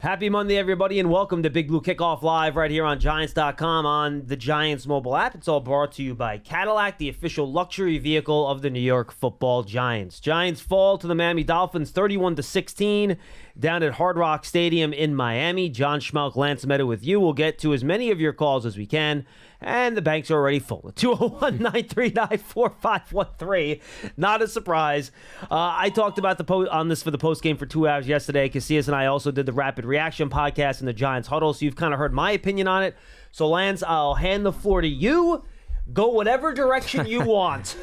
Happy Monday, everybody, and welcome to Big Blue Kickoff Live right here on Giants.com on the Giants mobile app. It's all brought to you by Cadillac, the official luxury vehicle of the New York Football Giants. Giants fall to the Miami Dolphins 31-16 down at Hard Rock Stadium in Miami. John Schmelk, Lance Meadow with you. We'll get to as many of your calls as we can, and the banks are already full. 201-939-4513. Not a surprise. I talked about on this for the postgame for 2 hours yesterday. Casillas and I also did the Rapid Reaction podcast in the Giants Huddle, so you've kind of heard my opinion on it. So, Lance, I'll hand the floor to you. Go whatever direction you want.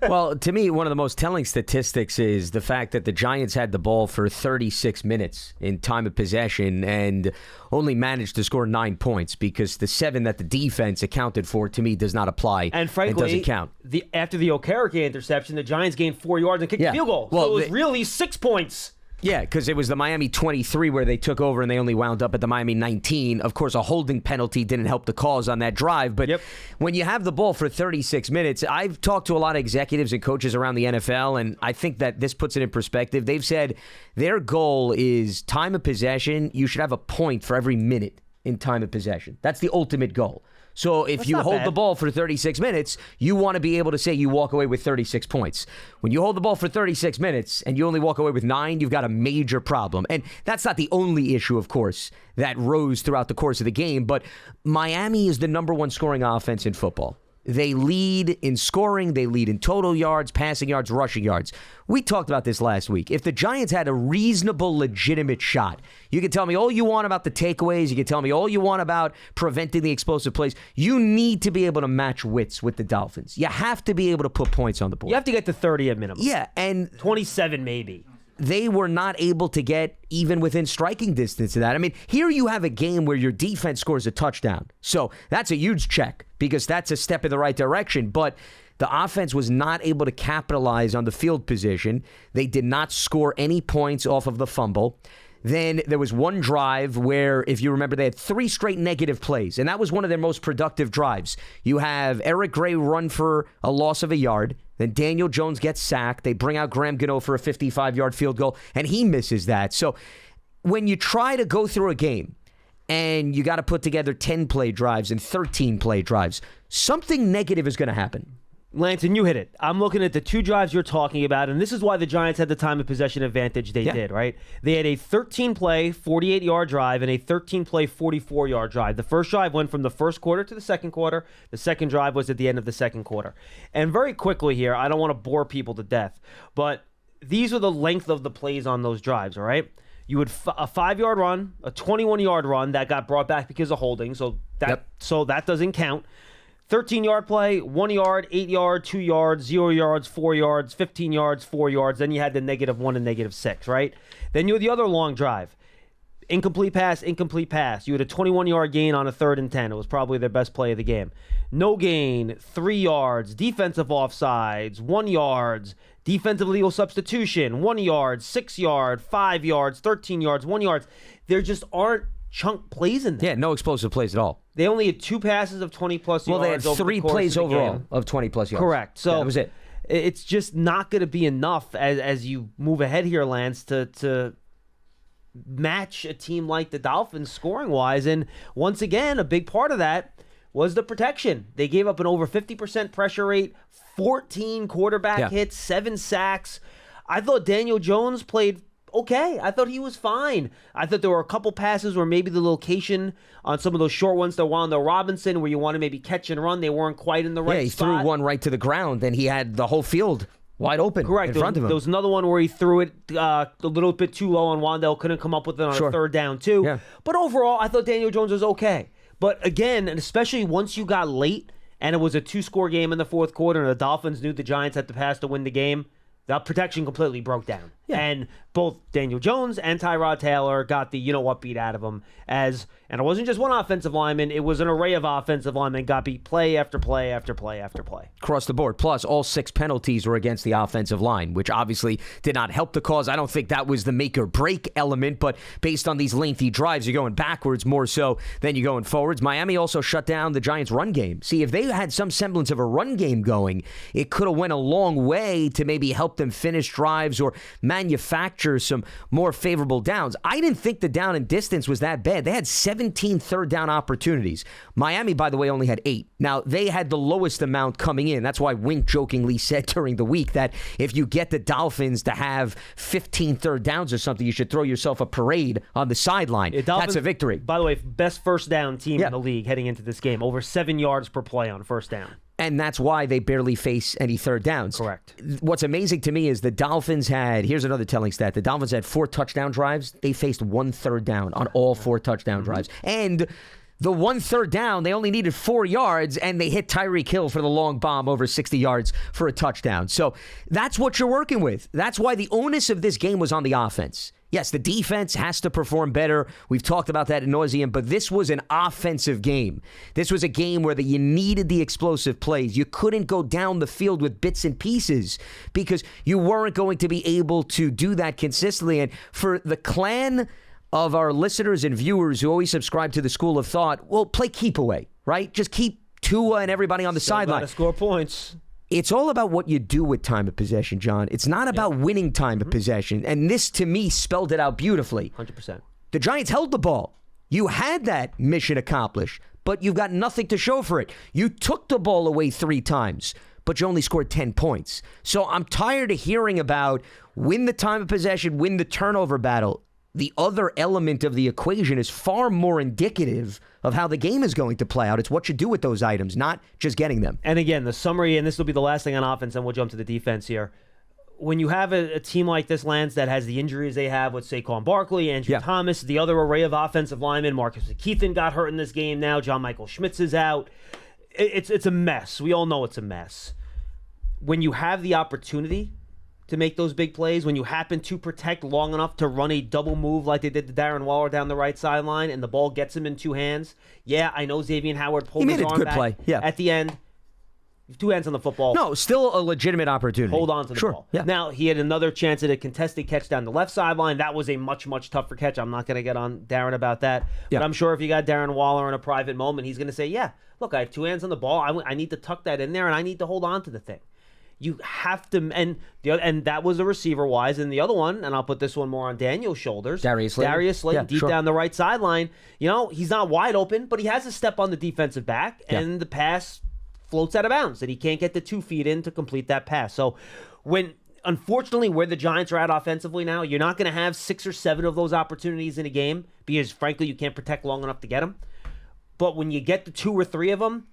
Well, to me, one of the most telling statistics is the fact that the Giants had the ball for 36 minutes in time of possession and only managed to score 9 points, because the 7 that the defense accounted for, to me, does not apply and frankly, doesn't count. After the Okereke interception, the Giants gained 4 yards and kicked a field goal. So it was really 6 points. Yeah, because it was the Miami 23 where they took over and they only wound up at the Miami 19. Of course, a holding penalty didn't help the cause on that drive. But when you have the ball for 36 minutes, I've talked to a lot of executives and coaches around the NFL, and I think that this puts it in perspective. They've said their goal is time of possession. You should have a point for every minute in time of possession. That's the ultimate goal. So if you hold the ball for 36 minutes, you want to be able to say you walk away with 36 points. When you hold the ball for 36 minutes and you only walk away with 9, you've got a major problem. And that's not the only issue, of course, that rose throughout the course of the game. But Miami is the number 1 scoring offense in football. They lead in scoring. They lead in total yards, passing yards, rushing yards. We talked about this last week. If the Giants had a reasonable, legitimate shot, you can tell me all you want about the takeaways. You can tell me all you want about preventing the explosive plays. You need to be able to match wits with the Dolphins. You have to be able to put points on the board. You have to get to 30 at minimum. Yeah, and 27 maybe. They were not able to get even within striking distance of that. I mean, here you have a game where your defense scores a touchdown. So that's a huge check, because that's a step in the right direction. But the offense was not able to capitalize on the field position. They did not score any points off of the fumble. Then there was one drive where, if you remember, they had 3 straight negative plays, and that was one of their most productive drives. You have Eric Gray run for a loss of a yard. Then Daniel Jones gets sacked. They bring out Graham Gano for a 55-yard field goal, and he misses that. So when you try to go through a game and you got to put together 10-play drives and 13-play drives, something negative is going to happen. Lance, and you hit it. I'm looking at the 2 drives you're talking about, and this is why the Giants had the time of possession advantage they did, right? They had a 13-play, 48-yard drive and a 13-play, 44-yard drive. The first drive went from the first quarter to the second quarter. The second drive was at the end of the second quarter. And very quickly here, I don't want to bore people to death, but these are the length of the plays on those drives, all right? You had a 5-yard run, a 21-yard run that got brought back because of holding, so that doesn't count. 13-yard play, 1 yard, 8 yard, 2 yards, 0 yards, 4 yards, 15 yards, 4 yards. Then you had the -1 and -6, right? Then you had the other long drive. Incomplete pass, incomplete pass. You had a 21-yard gain on a 3rd and 10. It was probably their best play of the game. No gain, 3 yards, defensive offsides, 1 yard, defensive legal substitution, 1 yard, 6 yard, 5 yards, 13 yards, 1 yard. There just aren't chunk plays in there. Yeah, no explosive plays at all. They only had 2 passes of 20-plus yards. Well, they had 3 plays overall of 20-plus yards. Correct. So that was it. It's just not going to be enough as you move ahead here, Lance, to match a team like the Dolphins scoring-wise. And once again, a big part of that was the protection. They gave up an over 50% pressure rate, 14 quarterback hits, 7 sacks. I thought Daniel Jones played okay. I thought he was fine. I thought there were a couple passes where maybe the location on some of those short ones to Wando Robinson, where you want to maybe catch and run, they weren't quite in the right spot. Yeah, he threw one right to the ground, and he had the whole field wide open in front of him. There was another one where he threw it a little bit too low, and Wandell couldn't come up with it on a 3rd down, too. Yeah. But overall, I thought Daniel Jones was okay. But again, and especially once you got late, and it was a 2-score game in the 4th quarter, and the Dolphins knew the Giants had to pass to win the game, the protection completely broke down. Yeah. And both Daniel Jones and Tyrod Taylor got the you-know-what beat out of them. And it wasn't just one offensive lineman. It was an array of offensive linemen got beat play after play after play after play. Across the board. Plus, all 6 penalties were against the offensive line, which obviously did not help the cause. I don't think that was the make-or-break element, but based on these lengthy drives, you're going backwards more so than you're going forwards. Miami also shut down the Giants' run game. See, if they had some semblance of a run game going, it could have went a long way to maybe help them finish drives or match manufacture some more favorable downs. I didn't think the down and distance was that bad. They had 17 third down opportunities. Miami, by the way, only had 8. Now, they had the lowest amount coming in. That's why Wink jokingly said during the week that if you get the Dolphins to have 15 third downs or something, you should throw yourself a parade on the sideline. That's a victory. By the way, best first down team in the league heading into this game. Over 7 yards per play on first down. And that's why they barely face any third downs. Correct. What's amazing to me is the Dolphins here's another telling stat. The Dolphins had 4 touchdown drives. They faced 1 third down on all 4 touchdown drives. And the 1 third down, they only needed 4 yards, and they hit Tyreek Hill for the long bomb over 60 yards for a touchdown. So that's what you're working with. That's why the onus of this game was on the offense. Yes, the defense has to perform better. We've talked about that ad nauseum, but this was an offensive game. This was a game where you needed the explosive plays. You couldn't go down the field with bits and pieces because you weren't going to be able to do that consistently. And for the clan of our listeners and viewers who always subscribe to the school of thought, well, play keep away, right? Just keep Tua and everybody on the sideline. Got to score points. It's all about what you do with time of possession, John. It's not about winning time of possession. And this, to me, spelled it out beautifully. 100%. The Giants held the ball. You had that mission accomplished, but you've got nothing to show for it. You took the ball away 3 times, but you only scored 10 points. So I'm tired of hearing about win the time of possession, win the turnover battle. The other element of the equation is far more indicative of how the game is going to play out. It's what you do with those items, not just getting them. And again, the summary, and this will be the last thing on offense, and we'll jump to the defense here. When you have a team like this, Lance, that has the injuries they have with Saquon Barkley, Andrew Thomas, the other array of offensive linemen, Marcus Keithan got hurt in this game now, John Michael Schmitz is out. It's a mess. We all know it's a mess. When you have the opportunity to make those big plays, when you happen to protect long enough to run a double move like they did to Darren Waller down the right sideline and the ball gets him in 2 hands. Yeah, I know Xavier Howard pulled his arm back at the end. 2 hands on the football. No, still a legitimate opportunity. Hold on to the ball. Yeah. Now, he had another chance at a contested catch down the left sideline. That was a much, much tougher catch. I'm not going to get on Darren about that. But I'm sure if you got Darren Waller in a private moment, he's going to say, yeah, look, I have 2 hands on the ball. I need to tuck that in there, and I need to hold on to the thing. You have to, and that was a receiver-wise. And the other one, and I'll put this one more on Daniel's shoulders. Darius Slayton, deep down the right sideline. You know, he's not wide open, but he has a step on the defensive back, and the pass floats out of bounds, and he can't get the 2 feet in to complete that pass. So unfortunately, where the Giants are at offensively now, you're not going to have 6 or 7 of those opportunities in a game because, frankly, you can't protect long enough to get them. But when you get the 2 or 3 of them,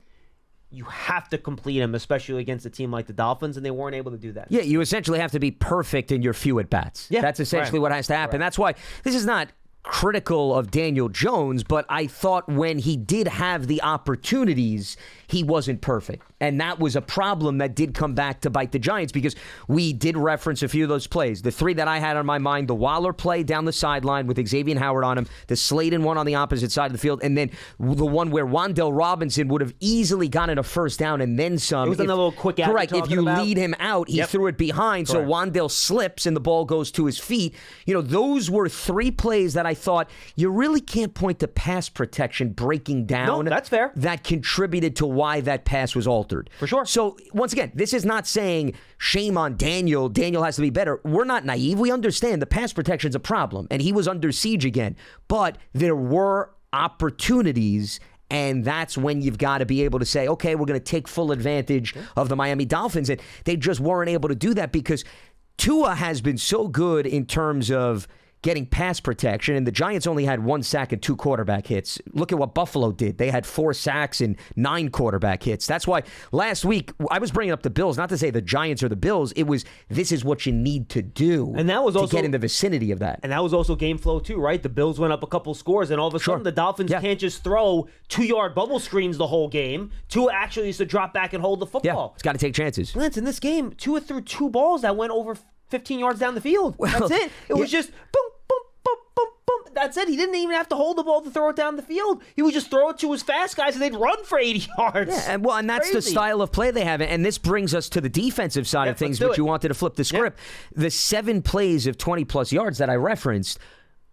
you have to complete them, especially against a team like the Dolphins, and they weren't able to do that. Yeah, you essentially have to be perfect in your few at-bats. Yeah, that's essentially what has to happen. That's why this is not critical of Daniel Jones, but I thought when he did have the opportunities, he wasn't perfect. And that was a problem that did come back to bite the Giants because we did reference a few of those plays. The 3 that I had on my mind, the Waller play down the sideline with Xavier Howard on him, the Slayton one on the opposite side of the field, and then the one where Wan'Dale Robinson would have easily gotten a first down and then some. It was another little quick out. Correct. If you lead him out, he threw it behind, so Wan'Dale slips and the ball goes to his feet. You know, those were 3 plays that I thought you really can't point to pass protection breaking down. No, that's fair. That contributed to why that pass was altered. For sure. So, once again, this is not saying shame on Daniel. Daniel has to be better. We're not naive. We understand the pass protection's a problem, and he was under siege again. But there were opportunities, and that's when you've got to be able to say, okay, we're going to take full advantage of the Miami Dolphins. And they just weren't able to do that because Tua has been so good in terms of getting pass protection, and the Giants only had 1 sack and 2 quarterback hits. Look at what Buffalo did. They had 4 sacks and 9 quarterback hits. That's why last week I was bringing up the Bills, not to say the Giants or the Bills. It was, this is what you need to do and that was to get in the vicinity of that. And that was also game flow too, right? The Bills went up a couple scores, and all of a sudden the Dolphins can't just throw 2-yard bubble screens the whole game. Tua actually used to drop back and hold the football. Yeah, it's got to take chances. Lance, in this game, Tua threw 2 balls that went over 15 yards down the field. That's it. It was just boom, boom, boom, boom, boom. That's it. He didn't even have to hold the ball to throw it down the field. He would just throw it to his fast guys, and they'd run for 80 yards. Yeah, and that's the style of play they have. And this brings us to the defensive side of things, which you wanted to flip the script. The 7 plays of 20-plus yards that I referenced,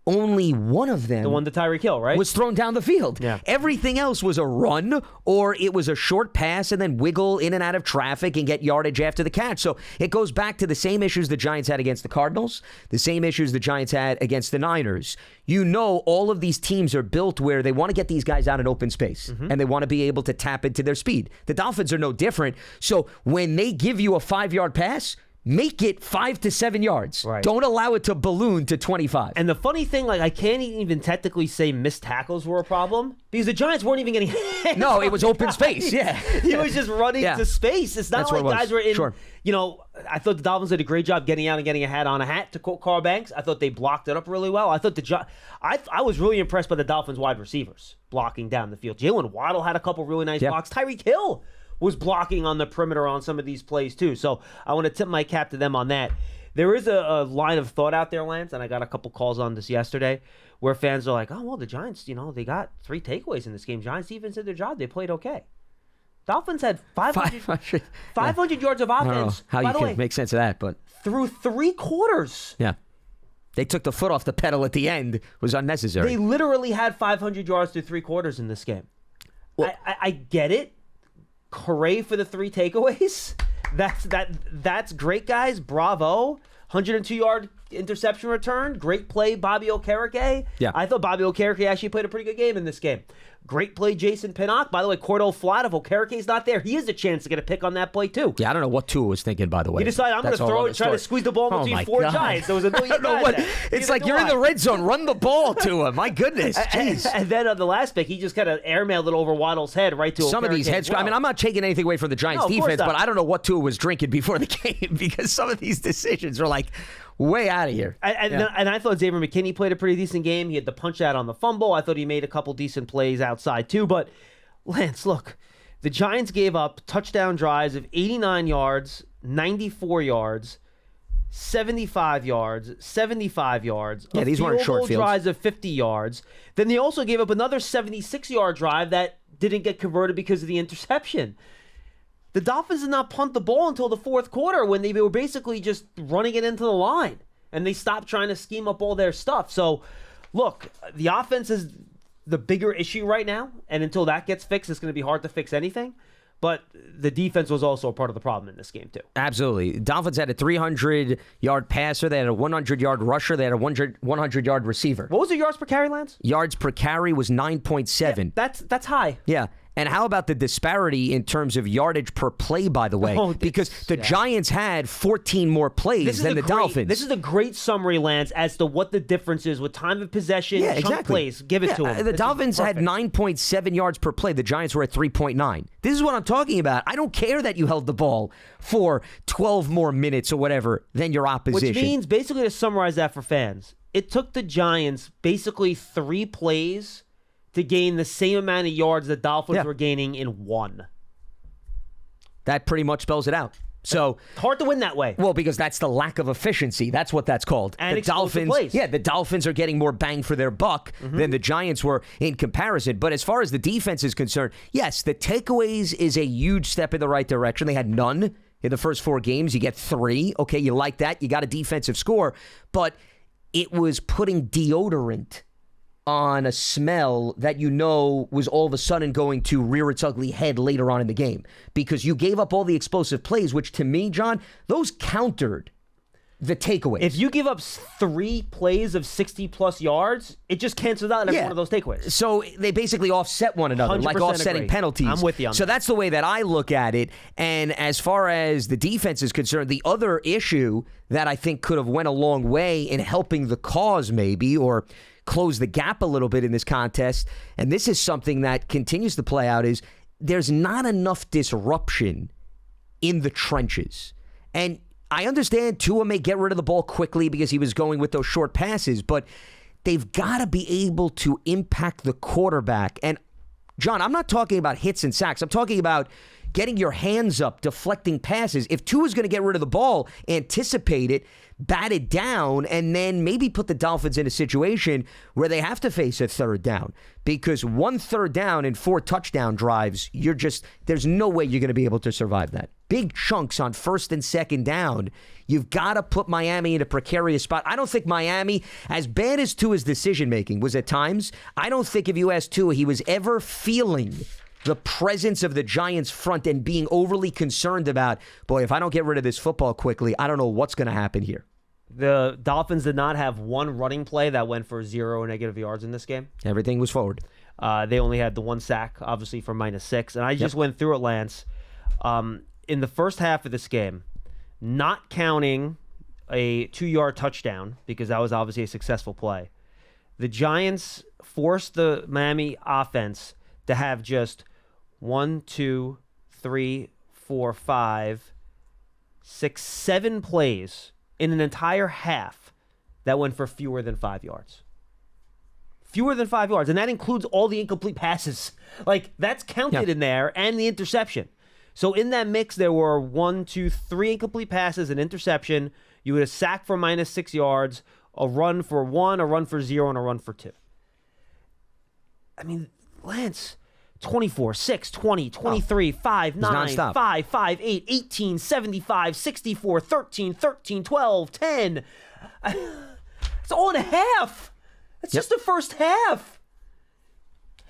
only one of them, The one to Tyreek Hill, right? was thrown down the field. Yeah. Everything else was a run, or it was a short pass and then wiggle in and out of traffic and get yardage after the catch. So it goes back to the same issues the Giants had against the Cardinals, the same issues the Giants had against the Niners. You know, all of these teams are built where they want to get these guys out in open space, and they want to be able to tap into their speed. The Dolphins are no different. So when they give you a 5-yard pass, make it 5 to 7 yards. Right. Don't allow it to balloon to 25. And the funny thing, like, I can't even technically say missed tackles were a problem because the Giants weren't even getting hands. No, it was open space. Yeah. He was just running to space. It's not That's like what it was. guys were in, Sure. you know, I thought the Dolphins did a great job getting out and getting a hat on a hat, to quote Carl Banks. I thought they blocked it up really well. I thought I was really impressed by the Dolphins wide receivers blocking down the field. Jalen Waddle had a couple really nice blocks. Tyreek Hill was blocking on the perimeter on some of these plays too. So I want to tip my cap to them on that. There is a line of thought out there, Lance, and I got a couple calls on this yesterday, where fans are like, oh, well, the Giants, you know, they got 3 takeaways in this game. Giants defense did their job. They played okay. Dolphins had 500 yards of offense. I don't know how you can make sense of that, but through 3 quarters. yeah. They took the foot off the pedal at the end. It was unnecessary. They literally had 500 yards through 3 quarters in this game. Well, I get it. Hooray for the 3 takeaways. That's great, guys. Bravo. 102-yard interception return. Great play, Bobby Okereke. Yeah. I thought Bobby Okereke actually played a pretty good game in this game. Great play, Jason Pinnock. By the way, Cordell Flott, if Okereke's not there, he has a chance to get a pick on that play, too. Yeah, I don't know what Tua was thinking, by the way. He decided, I'm going to throw it, try to squeeze the ball between 4 Giants. There was a million guys. It's like you're in the red zone. Run the ball to him. My goodness. Jeez. And then on the last pick, he just kind of airmailed it over Waddle's head right to some of these heads. I mean, I'm not taking anything away from the Giants defense, but I don't know what Tua was drinking before the game because some of these decisions are like way out of here. And I thought Xavier McKinney played a pretty decent game. He had the punch out on the fumble. I thought he made a couple decent plays outside too. But Lance, look, the Giants gave up touchdown drives of 89 yards, 94 yards, 75 yards, 75 yards. Yeah, these weren't short fields. Drives of 50 yards. Then they also gave up another 76-yard drive that didn't get converted because of the interception. The Dolphins did not punt the ball until the 4th quarter when they were basically just running it into the line. And they stopped trying to scheme up all their stuff. So, look, the offense is the bigger issue right now. And until that gets fixed, it's going to be hard to fix anything. But the defense was also a part of the problem in this game, too. Absolutely. Dolphins had a 300-yard passer. They had a 100-yard rusher. They had a 100-yard receiver. What was the yards per carry, Lance? Yards per carry was 9.7. Yeah, that's high. Yeah. And how about the disparity in terms of yardage per play, by the way? Because the Giants had 14 more plays than the Dolphins. This is a great summary, Lance, as to what the difference is with time of possession, chunk plays. Give it to them. The Dolphins had 9.7 yards per play. The Giants were at 3.9. This is what I'm talking about. I don't care that you held the ball for 12 more minutes or whatever than your opposition. Which means, basically, to summarize that for fans, it took the Giants basically 3 plays to gain the same amount of yards the Dolphins were gaining in 1. That pretty much spells it out. So hard to win that way. Well, because that's the lack of efficiency. That's what that's called. And the Dolphins, plays. the Dolphins are getting more bang for their buck than the Giants were in comparison. But as far as the defense is concerned, yes, the takeaways is a huge step in the right direction. They had none in the first 4 games. You get 3. Okay, you like that. You got a defensive score. But it was putting deodorant on a smell that you know was all of a sudden going to rear its ugly head later on in the game because you gave up all the explosive plays, which to me, John, those countered the takeaways. If you give up 3 plays of 60-plus yards, it just cancels out every one of those takeaways. So they basically offset one another, like offsetting penalties. I'm with you on that. So that's the way that I look at it. And as far as the defense is concerned, the other issue that I think could have went a long way in helping the cause maybe, or close the gap a little bit in this contest, and this is something that continues to play out, is there's not enough disruption in the trenches. And I understand Tua may get rid of the ball quickly because he was going with those short passes, but they've got to be able to impact the quarterback. And, John, I'm not talking about hits and sacks. I'm talking about getting your hands up, deflecting passes. If Tua's going to get rid of the ball, anticipate it, bat it down and then maybe put the Dolphins in a situation where they have to face a third down. Because 1 third down and 4 touchdown drives, there's no way you're going to be able to survive that. Big chunks on 1st and 2nd down. You've got to put Miami in a precarious spot. I don't think Miami, as bad as Tua's decision-making was at times, I don't think if you asked Tua, he was ever feeling the presence of the Giants front and being overly concerned about, boy, if I don't get rid of this football quickly, I don't know what's going to happen here. The Dolphins did not have one running play that went for 0 negative yards in this game. Everything was forward. They only had the 1 sack, obviously, for -6. And I just went through it, Lance. In the first half of this game, not counting a 2-yard touchdown, because that was obviously a successful play, the Giants forced the Miami offense to have just 1, 2, 3, 4, 5, 6, 7 plays in an entire half that went for fewer than 5 yards. Fewer than 5 yards. And that includes all the incomplete passes. Like, that's counted in there, and the interception. So in that mix, there were 1, 2, 3 incomplete passes, an interception. You had a sack for -6 yards, a run for 1, a run for 0, and a run for 2. I mean, Lance, 24, 6, 20, 23, 5, 9, 5, 5, 8, 18, 75, 64, 13, 13, 12, 10. It's all in a half. It's just the first half.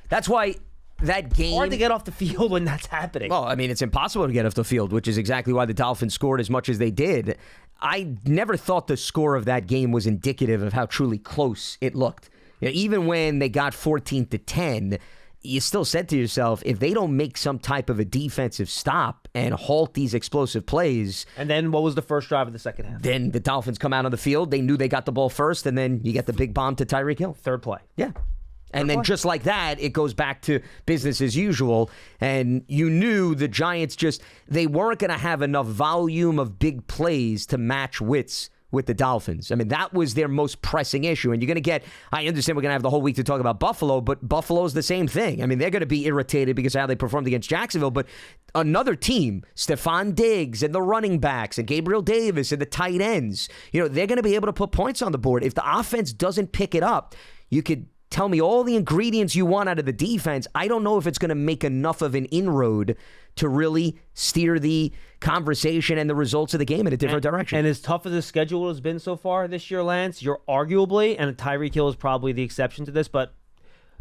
That's why that game... Hard to get off the field when that's happening. Well, I mean, it's impossible to get off the field, which is exactly why the Dolphins scored as much as they did. I never thought the score of that game was indicative of how truly close it looked. You know, even when they got 14-10, you still said to yourself, if they don't make some type of a defensive stop and halt these explosive plays... And then what was the first drive of the second half? Then the Dolphins come out on the field. They knew they got the ball first, and then you get the big bomb to Tyreek Hill. Third play. Yeah. And then just like that, it goes back to business as usual. And you knew the Giants they weren't going to have enough volume of big plays to match wits with the Dolphins. I mean, that was their most pressing issue. And you're going to I understand we're going to have the whole week to talk about Buffalo, but Buffalo's the same thing. I mean, they're going to be irritated because of how they performed against Jacksonville. But another team, Stephon Diggs and the running backs and Gabriel Davis and the tight ends, they're going to be able to put points on the board. If the offense doesn't pick it up, you could tell me all the ingredients you want out of the defense. I don't know if it's going to make enough of an inroad to really steer the conversation and the results of the game in a different direction. And as tough as the schedule has been so far this year, Lance, you're arguably, and Tyreek Hill is probably the exception to this, but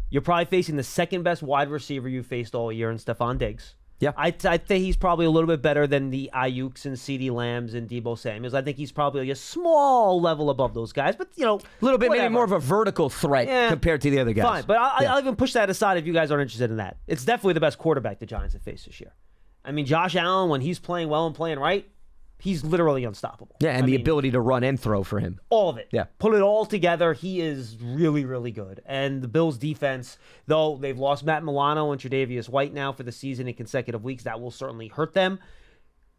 you're probably facing the second best wide receiver you faced all year in Stephon Diggs. Yeah, I think he's probably a little bit better than the Ayuks and CeeDee Lambs and Deebo Samuels. I think he's probably a small level above those guys, but a little bit, whatever. Maybe more of a vertical threat compared to the other guys. Fine, but I'll even push that aside if you guys aren't interested in that. It's definitely the best quarterback the Giants have faced this year. I mean, Josh Allen, when he's playing well and playing right, he's literally unstoppable. Yeah, and the ability to run and throw for him. All of it. Yeah. Put it all together, he is really, really good. And the Bills' defense, though they've lost Matt Milano and Tre'Davious White now for the season in consecutive weeks, that will certainly hurt them.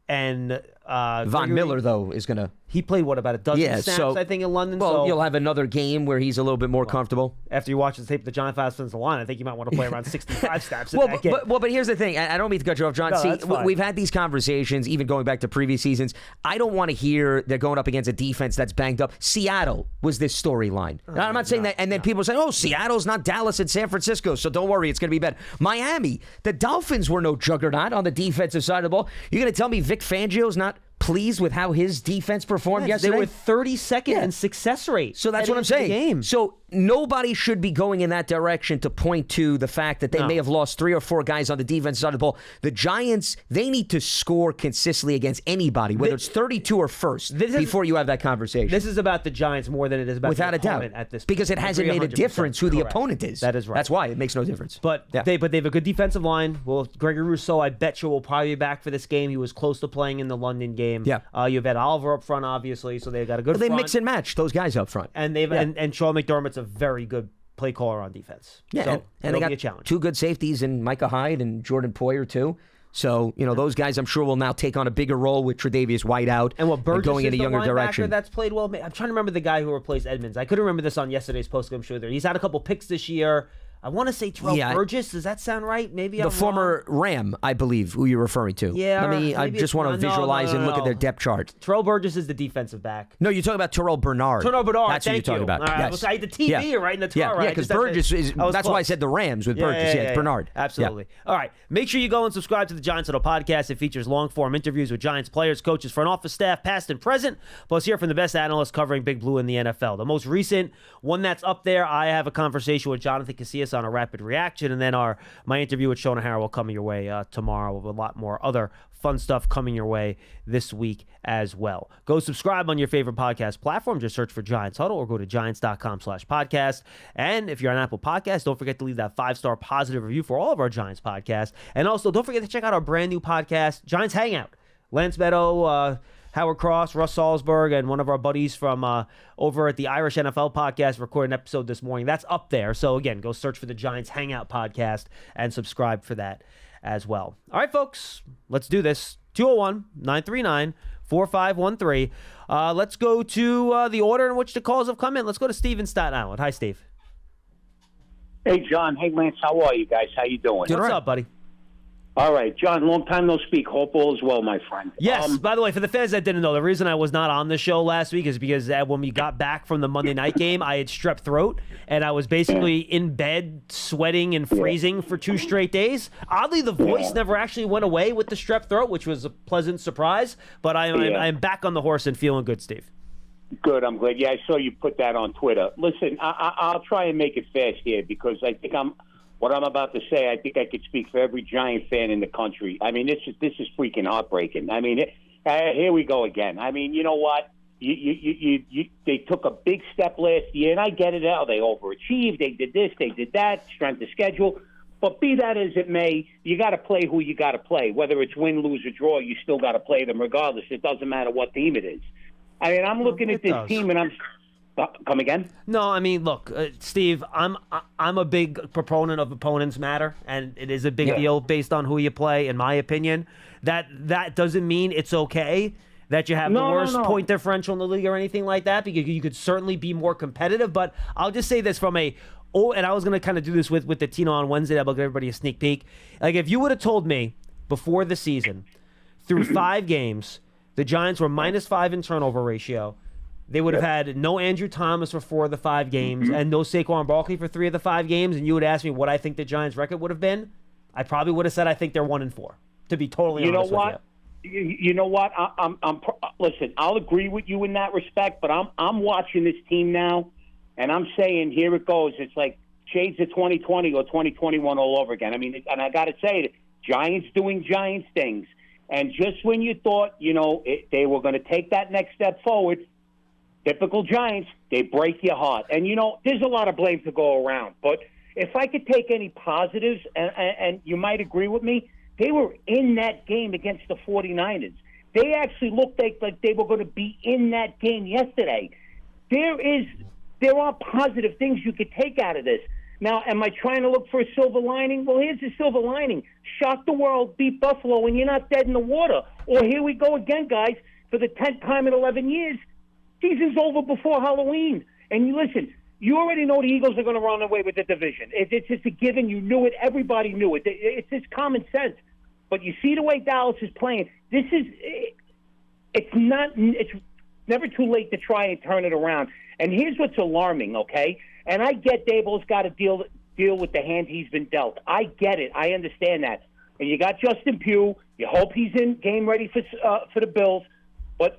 And Von Miller, though, is going to... He played, about a dozen snaps, I think, in London. Well, you'll have another game where he's a little bit more comfortable. After you watch the tape of the Giant Falcons line, I think you might want to play around 65 snaps in that game. But here's the thing. I don't mean to cut you off, John. No, See, we've had these conversations, even going back to previous seasons. I don't want to hear they're going up against a defense that's banged up. Seattle was this storyline. I'm not saying that. And then people say, oh, Seattle's not Dallas and San Francisco, so don't worry, it's going to be bad. Miami, the Dolphins were no juggernaut on the defensive side of the ball. You're going to tell me Vic Fangio's not pleased with how his defense performed yesterday? They were 32nd in success rate. So that's what I'm saying. So nobody should be going in that direction to point to the fact that they may have lost 3 or 4 guys on the defensive side of the ball. The Giants, they need to score consistently against anybody, whether it's 32 or first, before you have that conversation. This is about the Giants more than it is about the opponent at this point. Because it hasn't made a difference who the opponent is. That is right. That's why it makes no difference. But they have a good defensive line. Well, Gregory Rousseau, I bet you, will probably be back for this game. He was close to playing in the London game. Yeah. You've had Oliver up front, obviously, so they've got a good front. They front. Mix and match those guys up front. And and Sean McDermott's a very good play caller on defense. Yeah, so and they got a challenge. 2 good safeties in Micah Hyde and Jordan Poyer, too. So, those guys I'm sure will now take on a bigger role with Tre'Davious White out and going in a younger direction. That's played well. I'm trying to remember the guy who replaced Edmonds. I couldn't remember this on yesterday's postgame show there. He's had a couple picks this year. I want to say Terrell Burgess. Does that sound right? Maybe the former Ram, I believe, who you're referring to. Yeah. I just want to visualize and look at their depth chart. Terrell Burgess is the defensive back. No, you're talking about Terrell Bernard. That's what you're talking about. All right, yes. I had the TV right in the car. Yeah, because Burgess is. That's why I said the Rams with Burgess. Yeah, it's Bernard. Absolutely. All right. Make sure you go and subscribe to the Giants Huddle podcast. It features long-form interviews with Giants players, coaches, front office staff, past and present. Plus, hear from the best analysts covering Big Blue in the NFL. The most recent one that's up there, I have a conversation with Jonathan Casillas on a rapid reaction, and then my interview with Shona Harrow will come your way tomorrow with a lot more other fun stuff coming your way this week as well. Go subscribe on your favorite podcast platform. Just search for Giants Huddle or go to giants.com/podcast. And if you're on Apple Podcasts, don't forget to leave that 5-star positive review for all of our Giants podcasts. And also, don't forget to check out our brand new podcast, Giants Hangout. Lance Meadow, Howard Cross, Russ Salzberg, and one of our buddies from over at the Irish NFL podcast recorded an episode this morning. That's up there. So, again, go search for the Giants Hangout podcast and subscribe for that as well. All right, folks, let's do this. 201-939-4513. Let's go to the order in which the calls have come in. Let's go to Steve in Staten Island. Hi, Steve. Hey, John. Hey, Lance. How are you guys? How you doing? What's up, buddy? All right, John, long time no speak. Hope all is well, my friend. Yes, by the way, for the fans that didn't know, the reason I was not on the show last week is because when we got back from the Monday night game, I had strep throat, and I was basically in bed sweating and freezing for 2 straight days. Oddly, the voice never actually went away with the strep throat, which was a pleasant surprise, but I'm back on the horse and feeling good, Steve. Good, I'm glad. Yeah, I saw you put that on Twitter. Listen, I'll try and make it fast here because I think what I'm about to say, I think I could speak for every Giant fan in the country. I mean, this is freaking heartbreaking. I mean, here we go again. I mean, you know what? They took a big step last year, and I get it now. They overachieved. They did this. They did that. Strength of schedule. But be that as it may, you got to play who you got to play. Whether it's win, lose, or draw, you still got to play them regardless. It doesn't matter what team it is. I mean, I'm looking at this team, and I'm. Come again? No, I mean, look, Steve, I'm a big proponent of opponents matter, and it is a big deal based on who you play, in my opinion. That doesn't mean it's okay that you have the worst point differential in the league or anything like that, because you could certainly be more competitive. But I'll just say this and I was going to kind of do this with the Tino on Wednesday. I'll give everybody a sneak peek. Like, if you would have told me before the season, through 5 games, the Giants were -5 in turnover ratio, they would have had no Andrew Thomas for 4 of the 5 games and no Saquon Barkley for 3 of the 5 games, and you would ask me what I think the Giants' record would have been, I probably would have said I think they're 1-4. To be totally honest with you. You know what? Listen, I'll agree with you in that respect, but I'm watching this team now, and I'm saying here it goes. It's like shades of 2020 or 2021 all over again. I mean, and I got to say it, Giants doing Giants things, and just when you thought they were going to take that next step forward. Typical Giants, they break your heart. And, there's a lot of blame to go around. But if I could take any positives, and you might agree with me, they were in that game against the 49ers. They actually looked like they were going to be in that game yesterday. There are positive things you could take out of this. Now, am I trying to look for a silver lining? Well, here's the silver lining. Shock the world, beat Buffalo, and you're not dead in the water. Or here we go again, guys, for the 10th time in 11 years. Season's over before Halloween. And you already know the Eagles are going to run away with the division. It's just a given. You knew it. Everybody knew it. It's just common sense. But you see the way Dallas is playing. It's never too late to try and turn it around. And here's what's alarming, okay? And I get Dable's got to deal with the hand he's been dealt. I get it. I understand that. And you got Justin Pugh. You hope he's in game ready for the Bills. But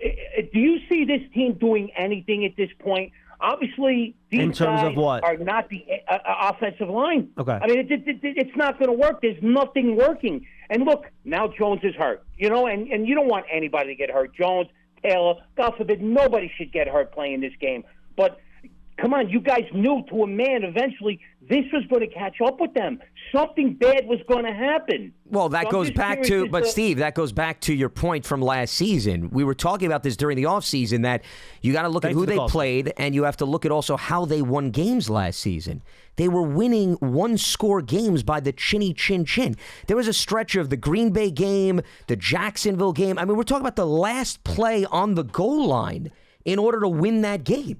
do you see this team doing anything at this point? Obviously, these guys are not the offensive line. Okay. I mean, it's not going to work. There's nothing working. And look, now Jones is hurt. And you don't want anybody to get hurt. Jones, Taylor, God forbid, nobody should get hurt playing this game. But come on, you guys knew to a man eventually this was going to catch up with them. Something bad was going to happen. Well, that goes back to, Steve, that goes back to your point from last season. We were talking about this during the offseason, that you got to look at who they played, and you have to look at also how they won games last season. They were winning 1-score games by the chinny chin chin. There was a stretch of the Green Bay game, the Jacksonville game. I mean, we're talking about the last play on the goal line in order to win that game.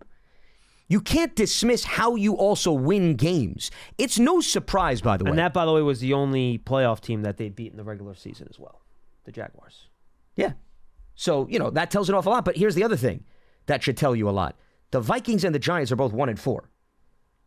You can't dismiss how you also win games. It's no surprise, by the way. And that, by the way, was the only playoff team that they beat in the regular season as well, the Jaguars. Yeah. So, that tells an awful lot. But here's the other thing that should tell you a lot. The Vikings and the Giants are both 1-4.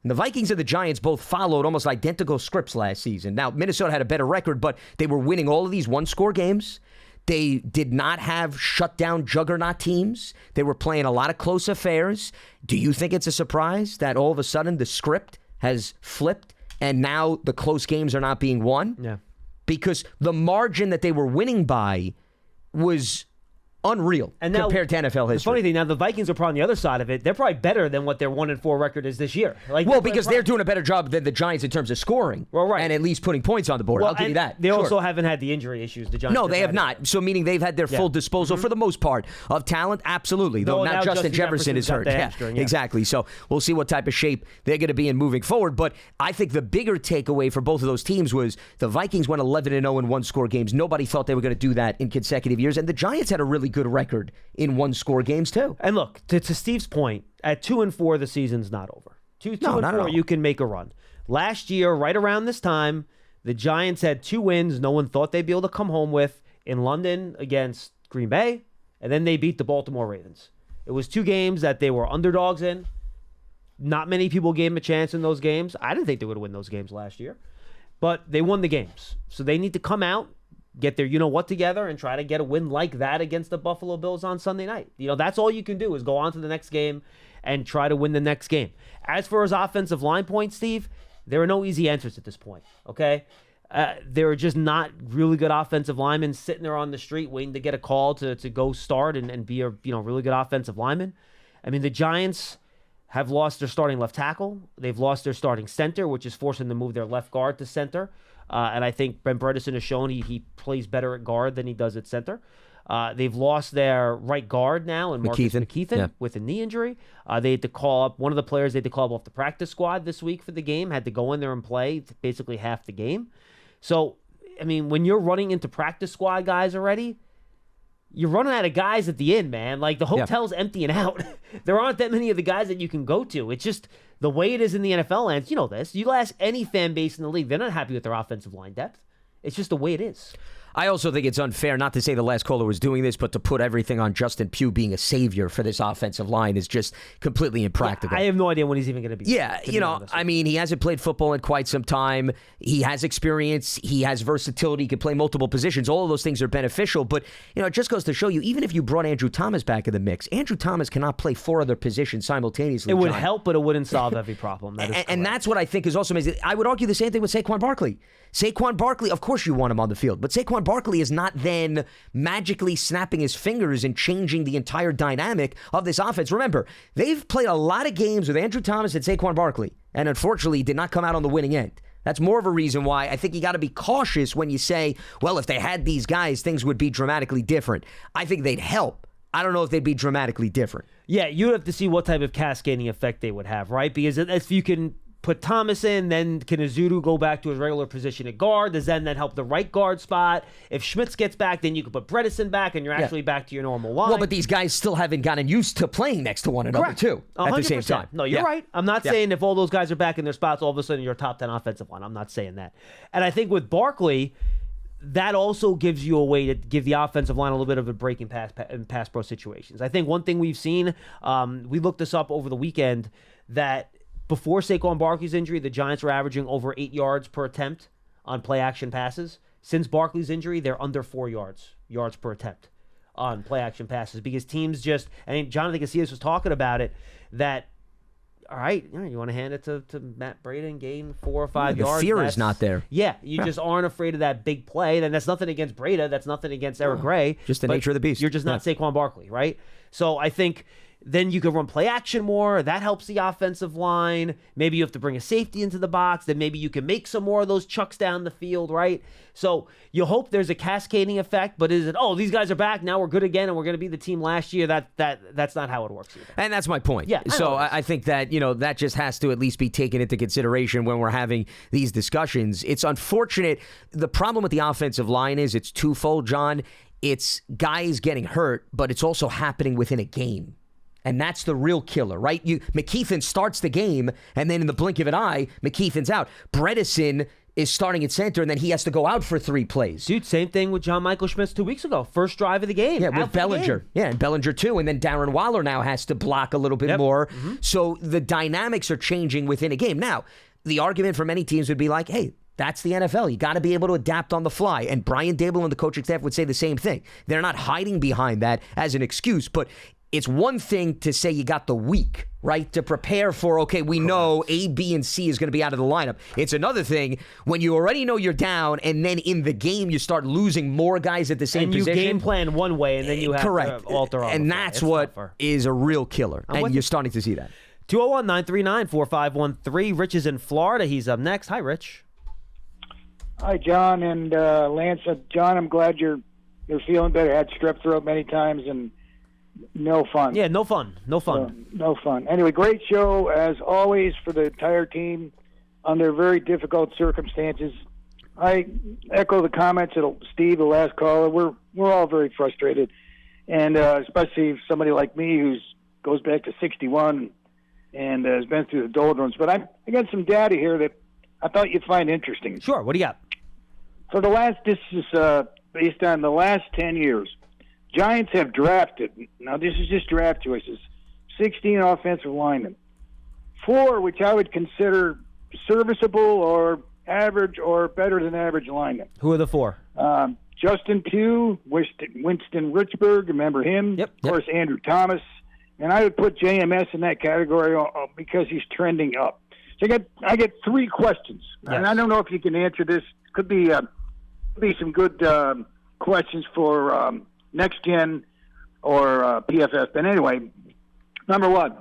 And the Vikings and the Giants both followed almost identical scripts last season. Now, Minnesota had a better record, but they were winning all of these one-score games. They did not have shutdown juggernaut teams. They were playing a lot of close affairs. Do you think it's a surprise that all of a sudden the script has flipped and now the close games are not being won? Yeah. Because the margin that they were winning by was unreal and compared to NFL history. The funny thing, now the Vikings are probably on the other side of it. They're probably better than what their 1-4 record is this year. Because they're doing a better job than the Giants in terms of scoring. Well, right. And at least putting points on the board. I'll give you that. They also haven't had the injury issues the Giants. No, they have not. So meaning they've had their full disposal for the most part of talent. Absolutely. Though now Justin Jefferson is hurt. Exactly. So we'll see what type of shape they're going to be in moving forward. But I think the bigger takeaway for both of those teams was the Vikings went 11-0 in one-score games. Nobody thought they were going to do that in consecutive years. And the Giants had a really good record in one-score games too. And look, to Steve's point, at 2-4, the season's not over. 2-4, you can make a run. Last year, right around this time, the Giants had 2 wins no one thought they'd be able to come home with in London against Green Bay, and then they beat the Baltimore Ravens. It was 2 games that they were underdogs in. Not many people gave them a chance in those games. I didn't think they would win those games last year, but they won the games. So they need to come out, get their you-know-what together, and try to get a win like that against the Buffalo Bills on Sunday night. That's all you can do is go on to the next game and try to win the next game. As for his offensive line points, Steve, there are no easy answers at this point, okay? There are just not really good offensive linemen sitting there on the street waiting to get a call to go start and be a really good offensive lineman. I mean, the Giants have lost their starting left tackle. They've lost their starting center, which is forcing them to move their left guard to center. And I think Ben Bredesen has shown he plays better at guard than he does at center. They've lost their right guard now, and Marcus McKeithen with a knee injury. They had to call up one of the players. They had to call up off the practice squad this week for the game. Had to go in there and play basically half the game. So, I mean, when you're running into practice squad guys already, you're running out of guys at the end, man. Like, the hotel's emptying out. There aren't that many of the guys that you can go to. It's just the way it is in the NFL lands. You know this. You ask any fan base in the league, they're not happy with their offensive line depth. It's just the way it is. I also think it's unfair, not to say the last caller was doing this, but to put everything on Justin Pugh being a savior for this offensive line is just completely impractical. I have no idea when he's even going to be. Yeah, I mean, he hasn't played football in quite some time. He has experience. He has versatility. He can play multiple positions. All of those things are beneficial. But, it just goes to show you, even if you brought Andrew Thomas back in the mix, Andrew Thomas cannot play 4 other positions simultaneously. It would help, but it wouldn't solve every problem. And that's what I think is also amazing. I would argue the same thing with Saquon Barkley. Saquon Barkley, of course you want him on the field, but Saquon Barkley is not then magically snapping his fingers and changing the entire dynamic of this offense. Remember, they've played a lot of games with Andrew Thomas and Saquon Barkley, and unfortunately did not come out on the winning end. That's more of a reason why I think you got to be cautious when you say, well, if they had these guys, things would be dramatically different. I think they'd help. I don't know if they'd be dramatically different. Yeah, you'd have to see what type of cascading effect they would have, right? Because if you can put Thomas in, then can Azudu go back to his regular position at guard? Does that help the right guard spot? If Schmitz gets back, then you can put Bredesen back, and you're actually back to your normal line. Well, but these guys still haven't gotten used to playing next to one another, too, 100%. At the same time. No, you're right. I'm not saying if all those guys are back in their spots, all of a sudden you're a top 10 offensive line. I'm not saying that. And I think with Barkley, that also gives you a way to give the offensive line a little bit of a break in pass pro situations. I think one thing we've seen, we looked this up over the weekend, that before Saquon Barkley's injury, the Giants were averaging over 8 yards per attempt on play-action passes. Since Barkley's injury, they're under 4 yards per attempt on play-action passes because teams just, and Jonathan Casillas was talking about it, that, all right, you want to hand it to Matt Breida and gain 4 or 5 yards. The fear is not there. Yeah, you just aren't afraid of that big play. And that's nothing against Breida. That's nothing against Eric Gray. Just the nature of the beast. You're just not Saquon Barkley, right? So I think then you can run play action more. That helps the offensive line. Maybe you have to bring a safety into the box. Then maybe you can make some more of those chucks down the field, right? So you hope there's a cascading effect, but is it, these guys are back, now we're good again, and we're going to be the team last year? That's not how it works either. And that's my point. Yeah, so I think that, that just has to at least be taken into consideration when we're having these discussions. It's unfortunate. The problem with the offensive line is it's twofold, John. It's guys getting hurt, but it's also happening within a game. And that's the real killer, right? McKeithen starts the game, and then in the blink of an eye, McKeithen's out. Bredesen is starting at center, and then he has to go out for 3 plays. Dude, same thing with John Michael Schmitz 2 weeks ago. First drive of the game. Yeah, with Bellinger. Yeah, and Bellinger too. And then Darren Waller now has to block a little bit more. Mm-hmm. So the dynamics are changing within a game. Now, the argument for many teams would be like, hey, that's the NFL. You got to be able to adapt on the fly. And Brian Daboll and the coaching staff would say the same thing. They're not hiding behind that as an excuse, but it's one thing to say you got the week, right, to prepare for, okay, we know A, B, and C is going to be out of the lineup. It's another thing when you already know you're down, and then in the game you start losing more guys at the same position. And you game plan one way, and then you have to alter on and that's what is a real killer, and you're starting to see that. 201-939-4513. Rich is in Florida. He's up next. Hi, Rich. Hi, John and Lance. John, I'm glad you're feeling better. Had strep throat many times and no fun. Yeah, no fun. No fun. No fun. Anyway, great show as always for the entire team under very difficult circumstances. I echo the comments of Steve, the last caller. We're all very frustrated, and especially somebody like me who goes back to 61 and has been through the doldrums. But I got some data here that I thought you'd find interesting. Sure. What do you got? This is based on the last 10 years. Giants have drafted, now this is just draft choices, 16 offensive linemen. 4, which I would consider serviceable or average or better than average linemen. Who are the 4? Justin Pugh, Winston Richburg, remember him? Yep. Of course, Andrew Thomas. And I would put JMS in that category because he's trending up. So I get 3 questions. Yes. And I don't know if you can answer this. Could be some good questions for Next Gen or PFF. But anyway, number 1,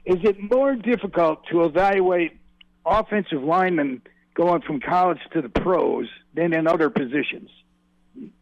is it more difficult to evaluate offensive linemen going from college to the pros than in other positions?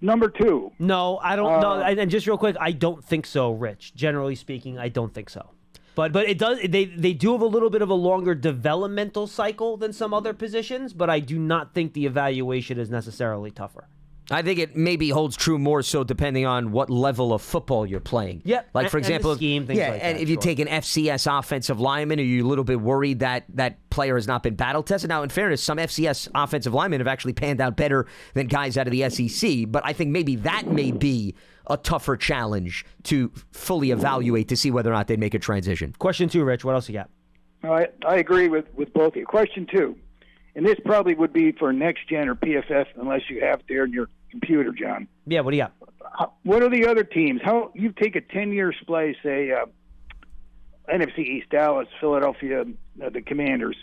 Number 2. No, I don't know. And just real quick, I don't think so, Rich. Generally speaking, I don't think so. But it does. They do have a little bit of a longer developmental cycle than some other positions, but I do not think the evaluation is necessarily tougher. I think it maybe holds true more so depending on what level of football you're playing. Yeah, like for example, and the scheme, things like that, and if you take an FCS offensive lineman, are you a little bit worried that that player has not been battle tested? Now, in fairness, some FCS offensive linemen have actually panned out better than guys out of the SEC, but I think maybe that may be a tougher challenge to fully evaluate to see whether or not they'd make a transition. Question 2, Rich. What else you got? I agree with both of you. Question 2, and this probably would be for Next Gen or PFF unless you have it there in your computer, John. Yeah, what do you got? What are the other teams? How you take a 10-year splay, say NFC East, Dallas, Philadelphia, the Commanders.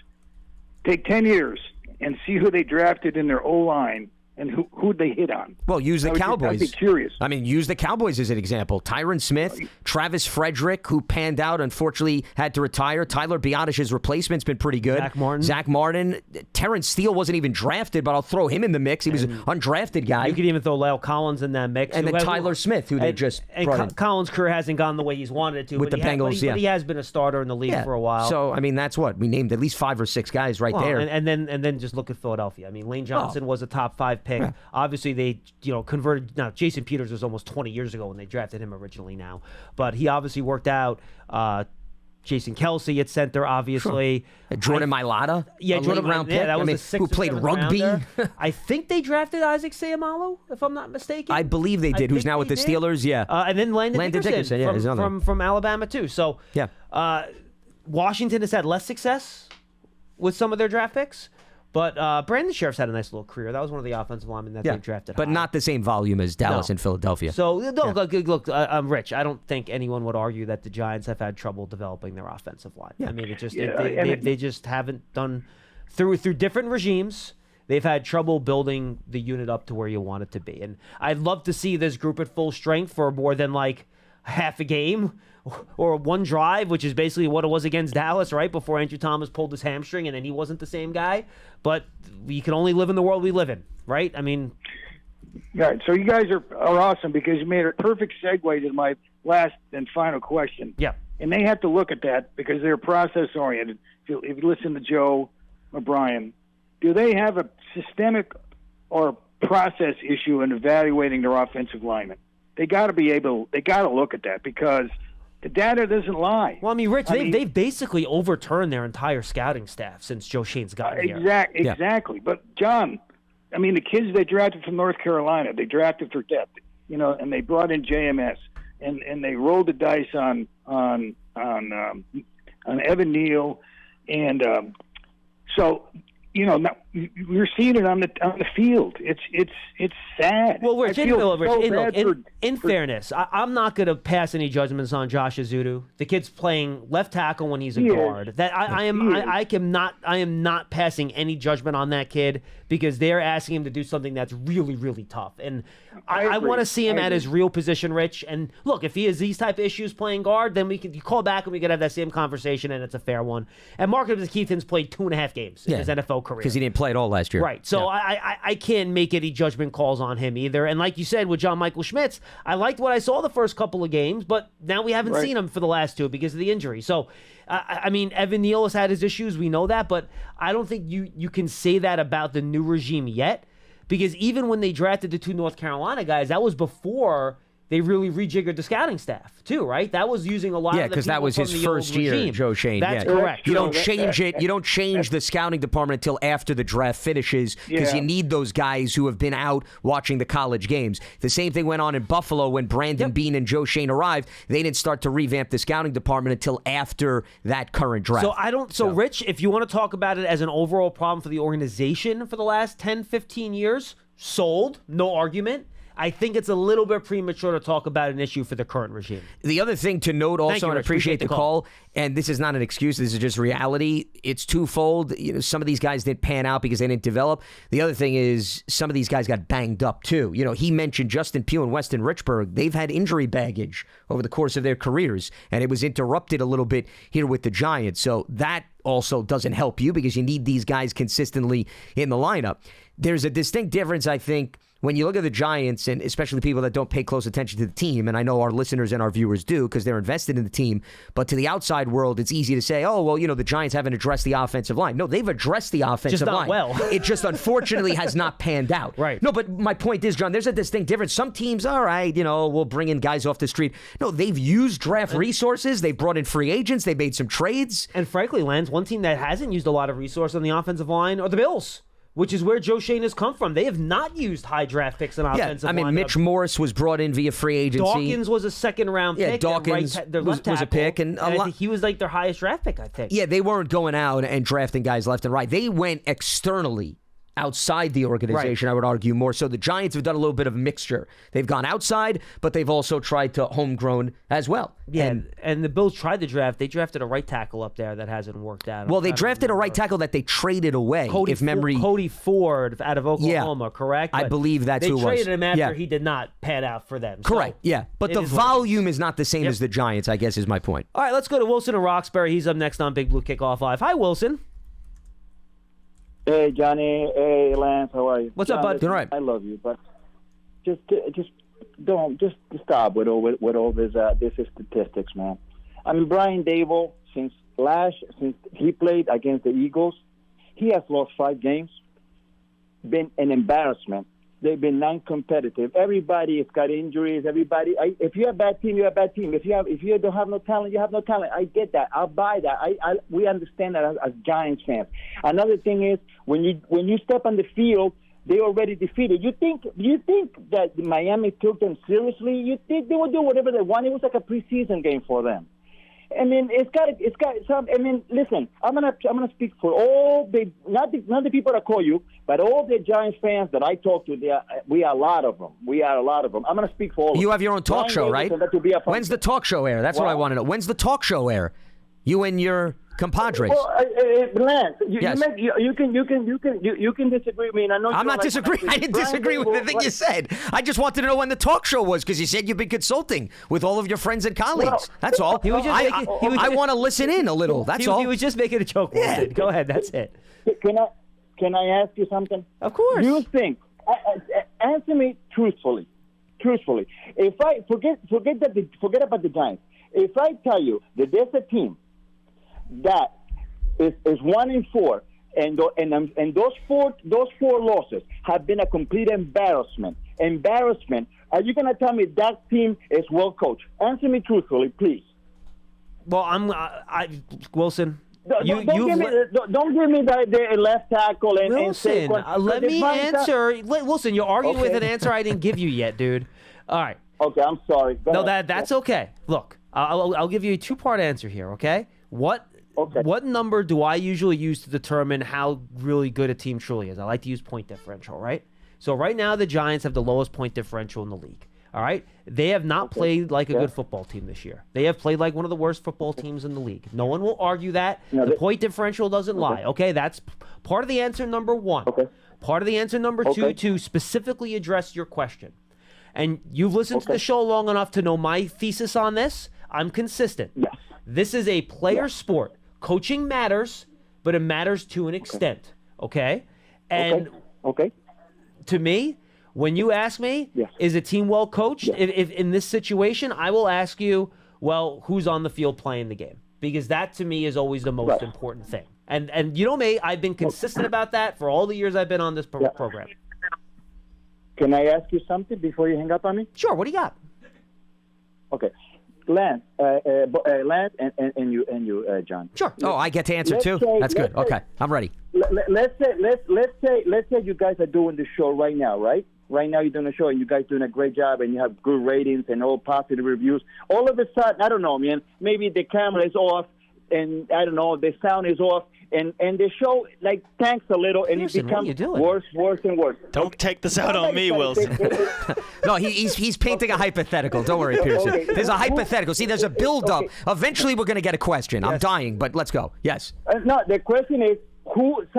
Take 10 years and see who they drafted in their O-line and who'd they hit on. Well, use the Cowboys. I'd be curious. I mean, use the Cowboys as an example. Tyron Smith, Travis Frederick, who panned out, unfortunately had to retire. Tyler Biadash's replacement's been pretty good. Zach Martin. Terrence Steele wasn't even drafted, but I'll throw him in the mix. He was an undrafted guy. You could even throw Lyle Collins in that mix. And then Tyler Smith, who they just brought in. Collins' career hasn't gone the way he's wanted it to. With the Bengals, but he has been a starter in the league for a while. So, I mean, that's what. We named at least 5 or 6 guys there. And then just look at Philadelphia. I mean, Lane Johnson was a top 5 pick. Yeah. Obviously, they converted. Now, Jason Peters was almost 20 years ago when they drafted him originally now. But he obviously worked out. Jason Kelsey at center, obviously. Sure. Jordan Mailata, Jordan round pick. That was the 6th who played rugby. I think they drafted Isaac Seumalo, if I'm not mistaken. I believe they did. Who's now with the Steelers? Yeah. And then Landon Dickerson from Alabama too. So Washington has had less success with some of their draft picks. But Brandon Sheriff's had a nice little career. That was one of the offensive linemen that they drafted but high. Not the same volume as Dallas and Philadelphia. So, look, I'm Rich. I don't think anyone would argue that the Giants have had trouble developing their offensive line. I mean, it just they just haven't done through different regimes. They've had trouble building the unit up to where you want it to be. And I'd love to see this group at full strength for more than like half a game or one drive, which is basically what it was against Dallas, right? Before Andrew Thomas pulled his hamstring and then he wasn't the same guy. But we can only live in the world we live in, right? I mean... Yeah, so you guys are awesome because you made a perfect segue to my last and final question. Yeah. And they have to look at that because they're process-oriented. If you listen to Joe or Brian, do they have a systemic or process issue in evaluating their offensive linemen? They got to look at that because The data doesn't lie. Well, I mean, Rich, they've basically overturned their entire scouting staff since Joe Shane's gotten here. Exactly. But, John, I mean, the kids they drafted from North Carolina, they drafted for depth, and they brought in JMS, and they rolled the dice on Evan Neal, and so now we're seeing it on the field. It's sad. Well, Rich, in fairness, I'm not going to pass any judgments on Josh Azudu. The kid's playing left tackle when he's a guard. That I am not passing any judgment on that kid because they're asking him to do something that's really, really tough. And I want to see him at his real position, Rich. And look, if he has these type of issues playing guard, then you call back and we could have that same conversation, and it's a fair one. And Marcus Keithan's played 2.5 games in his NFL career because he didn't play at all last year. Right. So I can't make any judgment calls on him either. And like you said with John Michael Schmitz, I liked what I saw the first couple of games, but now we haven't seen him for the last two because of the injury. So, I mean, Evan Neal has had his issues. We know that, but I don't think you can say that about the new regime yet, because even when they drafted the two North Carolina guys, that was before they really rejiggered the scouting staff too, right? That was using a lot of the people because that was his first year, Joe Shane. That's correct. You don't change it. You don't change the scouting department until after the draft finishes because you need those guys who have been out watching the college games. The same thing went on in Buffalo when Brandon Beane and Joe Shane arrived. They didn't start to revamp the scouting department until after that current draft. So Rich, if you want to talk about it as an overall problem for the organization for the last 10, 15 years, sold, no argument. I think it's a little bit premature to talk about an issue for the current regime. The other thing to note also, and I appreciate the call, and this is not an excuse, this is just reality, it's twofold. Some of these guys didn't pan out because they didn't develop. The other thing is some of these guys got banged up too. He mentioned Justin Pugh and Weston Richburg. They've had injury baggage over the course of their careers, and it was interrupted a little bit here with the Giants. So that also doesn't help you because you need these guys consistently in the lineup. There's a distinct difference, I think, when you look at the Giants, and especially people that don't pay close attention to the team, and I know our listeners and our viewers do because they're invested in the team, but to the outside world, it's easy to say, oh, well, the Giants haven't addressed the offensive line. No, they've addressed the offensive line. Just not well. It just unfortunately has not panned out. Right. No, but my point is, John, there's a distinct difference. Some teams, all right, we'll bring in guys off the street. No, they've used draft resources. They've brought in free agents. They've made some trades. And frankly, Lance, one team that hasn't used a lot of resource on the offensive line are the Bills, which is where Joe Shane has come from. They have not used high draft picks on offensive line. Mitch Morris was brought in via free agency. Dawkins was a second-round pick. Dawkins was a pick. And I think he was like their highest draft pick, I think. Yeah, they weren't going out and drafting guys left and right. They went externally outside the organization, I would argue more. So the Giants have done a little bit of a mixture. They've gone outside, but they've also tried to homegrown as well. Yeah, and the Bills tried to draft. They drafted a right tackle up there that hasn't worked out. Well, they drafted a right tackle that they traded away, Cody Ford out of Oklahoma, correct? I believe that's who it was. They traded him after he did not pan out for them. Correct, But the volume is not the same as the Giants, I guess is my point. All right, let's go to Wilson in Roxbury. He's up next on Big Blue Kickoff Live. Hi, Wilson. Hey, Johnny. Hey, Lance. How are you? What's up, bud? Doing all right. I love you, but just stop with all this statistics, man. I mean, Brian Dable, since he played against the Eagles, he has lost 5 games. Been an embarrassment. They've been non-competitive. Everybody has got injuries. If you're a bad team, you're a bad team. If you don't have no talent, you have no talent. I get that. I'll buy that. We understand that as Giants fans. Another thing is when you step on the field, they're already defeated. You think that Miami took them seriously? You think they would do whatever they want? It was like a preseason game for them. I mean, it's got some. I mean, listen. I'm gonna speak for all not the people that call you, but all the Giants fans that I talk to. We are a lot of them. I'm gonna speak for all. You of have your own talk show, right? When's the talk show air? That's what I want to know. When's the talk show air? You and your compadres. Well, Lance, yes. you can disagree with me. And I know I'm not disagreeing. I didn't disagree with the thing you said. I just wanted to know when the talk show was because you said you've been consulting with all of your friends and colleagues. That's all. I want to listen in a little. That's all. He was just making a joke. Yeah. Go ahead. That's it. Can I ask you something? Of course. You think? Answer me truthfully. If I forget about the Giants. If I tell you that there's a team that is 1-4, and those four losses have been a complete embarrassment. Are you going to tell me that team is well coached? Answer me truthfully, please. Well, Wilson. Don't give me the left tackle and Wilson, Saquon. let me answer. Wilson, you're arguing with an answer I didn't give you yet, dude. All right. Okay, I'm sorry. Go ahead. That's okay. Look, I'll give you a two-part answer here, okay? What number do I usually use to determine how really good a team truly is? I like to use point differential, right? So right now the Giants have the lowest point differential in the league, all right? They have not played like a good football team this year. They have played like one of the worst football teams in the league. No one will argue that. The point differential doesn't lie, okay? That's part of the answer number one. Okay. Part of the answer number two to specifically address your question. And you've listened to the show long enough to know my thesis on this. I'm consistent. Yes. This is a player sport. Coaching matters, but it matters to an extent, okay? And to me, when you ask me, is a team well coached? If in this situation, I will ask you, well, who's on the field playing the game? Because that, to me, is always the most important thing. And you know me, I've been consistent about that for all the years I've been on this program. Can I ask you something before you hang up on me? Sure, what do you got? Okay. Lance, and you, John. Sure. Oh, I get to answer too. That's good. Okay, I'm ready. Let's say you guys are doing the show right now, right? Right now you're doing the show and you guys doing a great job and you have good ratings and all positive reviews. All of a sudden, I don't know, man. Maybe the camera is off and I don't know, the sound is off. And the show like tanks a little, and it becomes worse and worse. Don't take this out on me, Wilson. No, he's painting a hypothetical. Don't worry, Pearson. There's a hypothetical. See, there's a build-up. Eventually, we're going to get a question. I'm dying, but let's go. Yes. No, the question is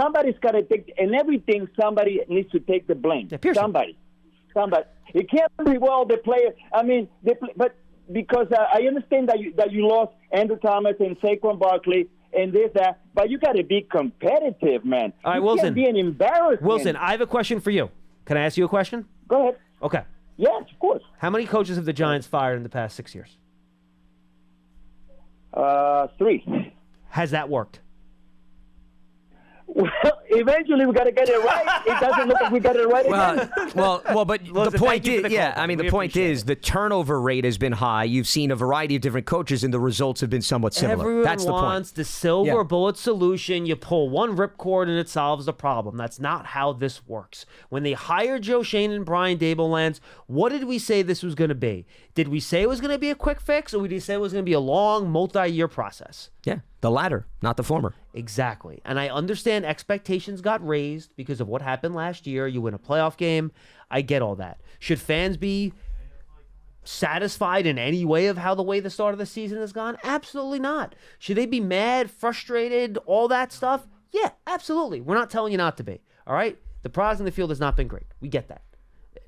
somebody's got to take, and everything. Somebody needs to take the blame. Yeah, somebody. It can't be the player. I mean, but because I understand that you lost Andrew Thomas and Saquon Barkley. And that, but you got to be competitive, man. All right, you Wilson. Can't be an embarrassment. Wilson, I have a question for you. Can I ask you a question? Go ahead. Okay. Yes, of course. How many coaches have the Giants fired in the past 6 years? 3. Has that worked? Well, eventually we got to get it right. It doesn't look like we got it right again. Well, but Listen, the point is, the point is the turnover rate has been high. You've seen a variety of different coaches, and the results have been somewhat similar. Everyone That's the point. wants the silver bullet solution. You pull one ripcord and it solves the problem. That's not how this works. When they hired Joe Schoen and Brian Daboll, Lance, what did we say this was going to be? Did we say it was going to be a quick fix, or did we say it was going to be a long, multi-year process? Yeah, the latter, not the former. Exactly. And I understand expectations got raised because of what happened last year. You win a playoff game. I get all that. Should fans be satisfied in any way of how the way the start of the season has gone? Absolutely not. Should they be mad, frustrated, all that stuff? Yeah, absolutely. We're not telling you not to be. All right? The product in the field has not been great. We get that.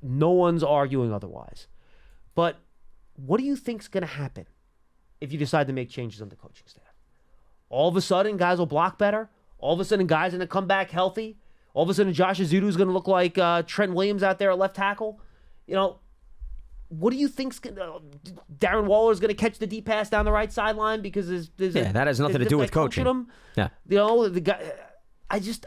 No one's arguing otherwise. But what do you think's going to happen if you decide to make changes on the coaching staff? All of a sudden, guys will block better. All of a sudden, guys are going to come back healthy. All of a sudden, Josh Azudu is going to look like Trent Williams out there at left tackle. You know, what do you think's Darren Waller is going to catch the deep pass down the right sideline because there's that has nothing to do with coaching. Him? Yeah, you know the guy. It's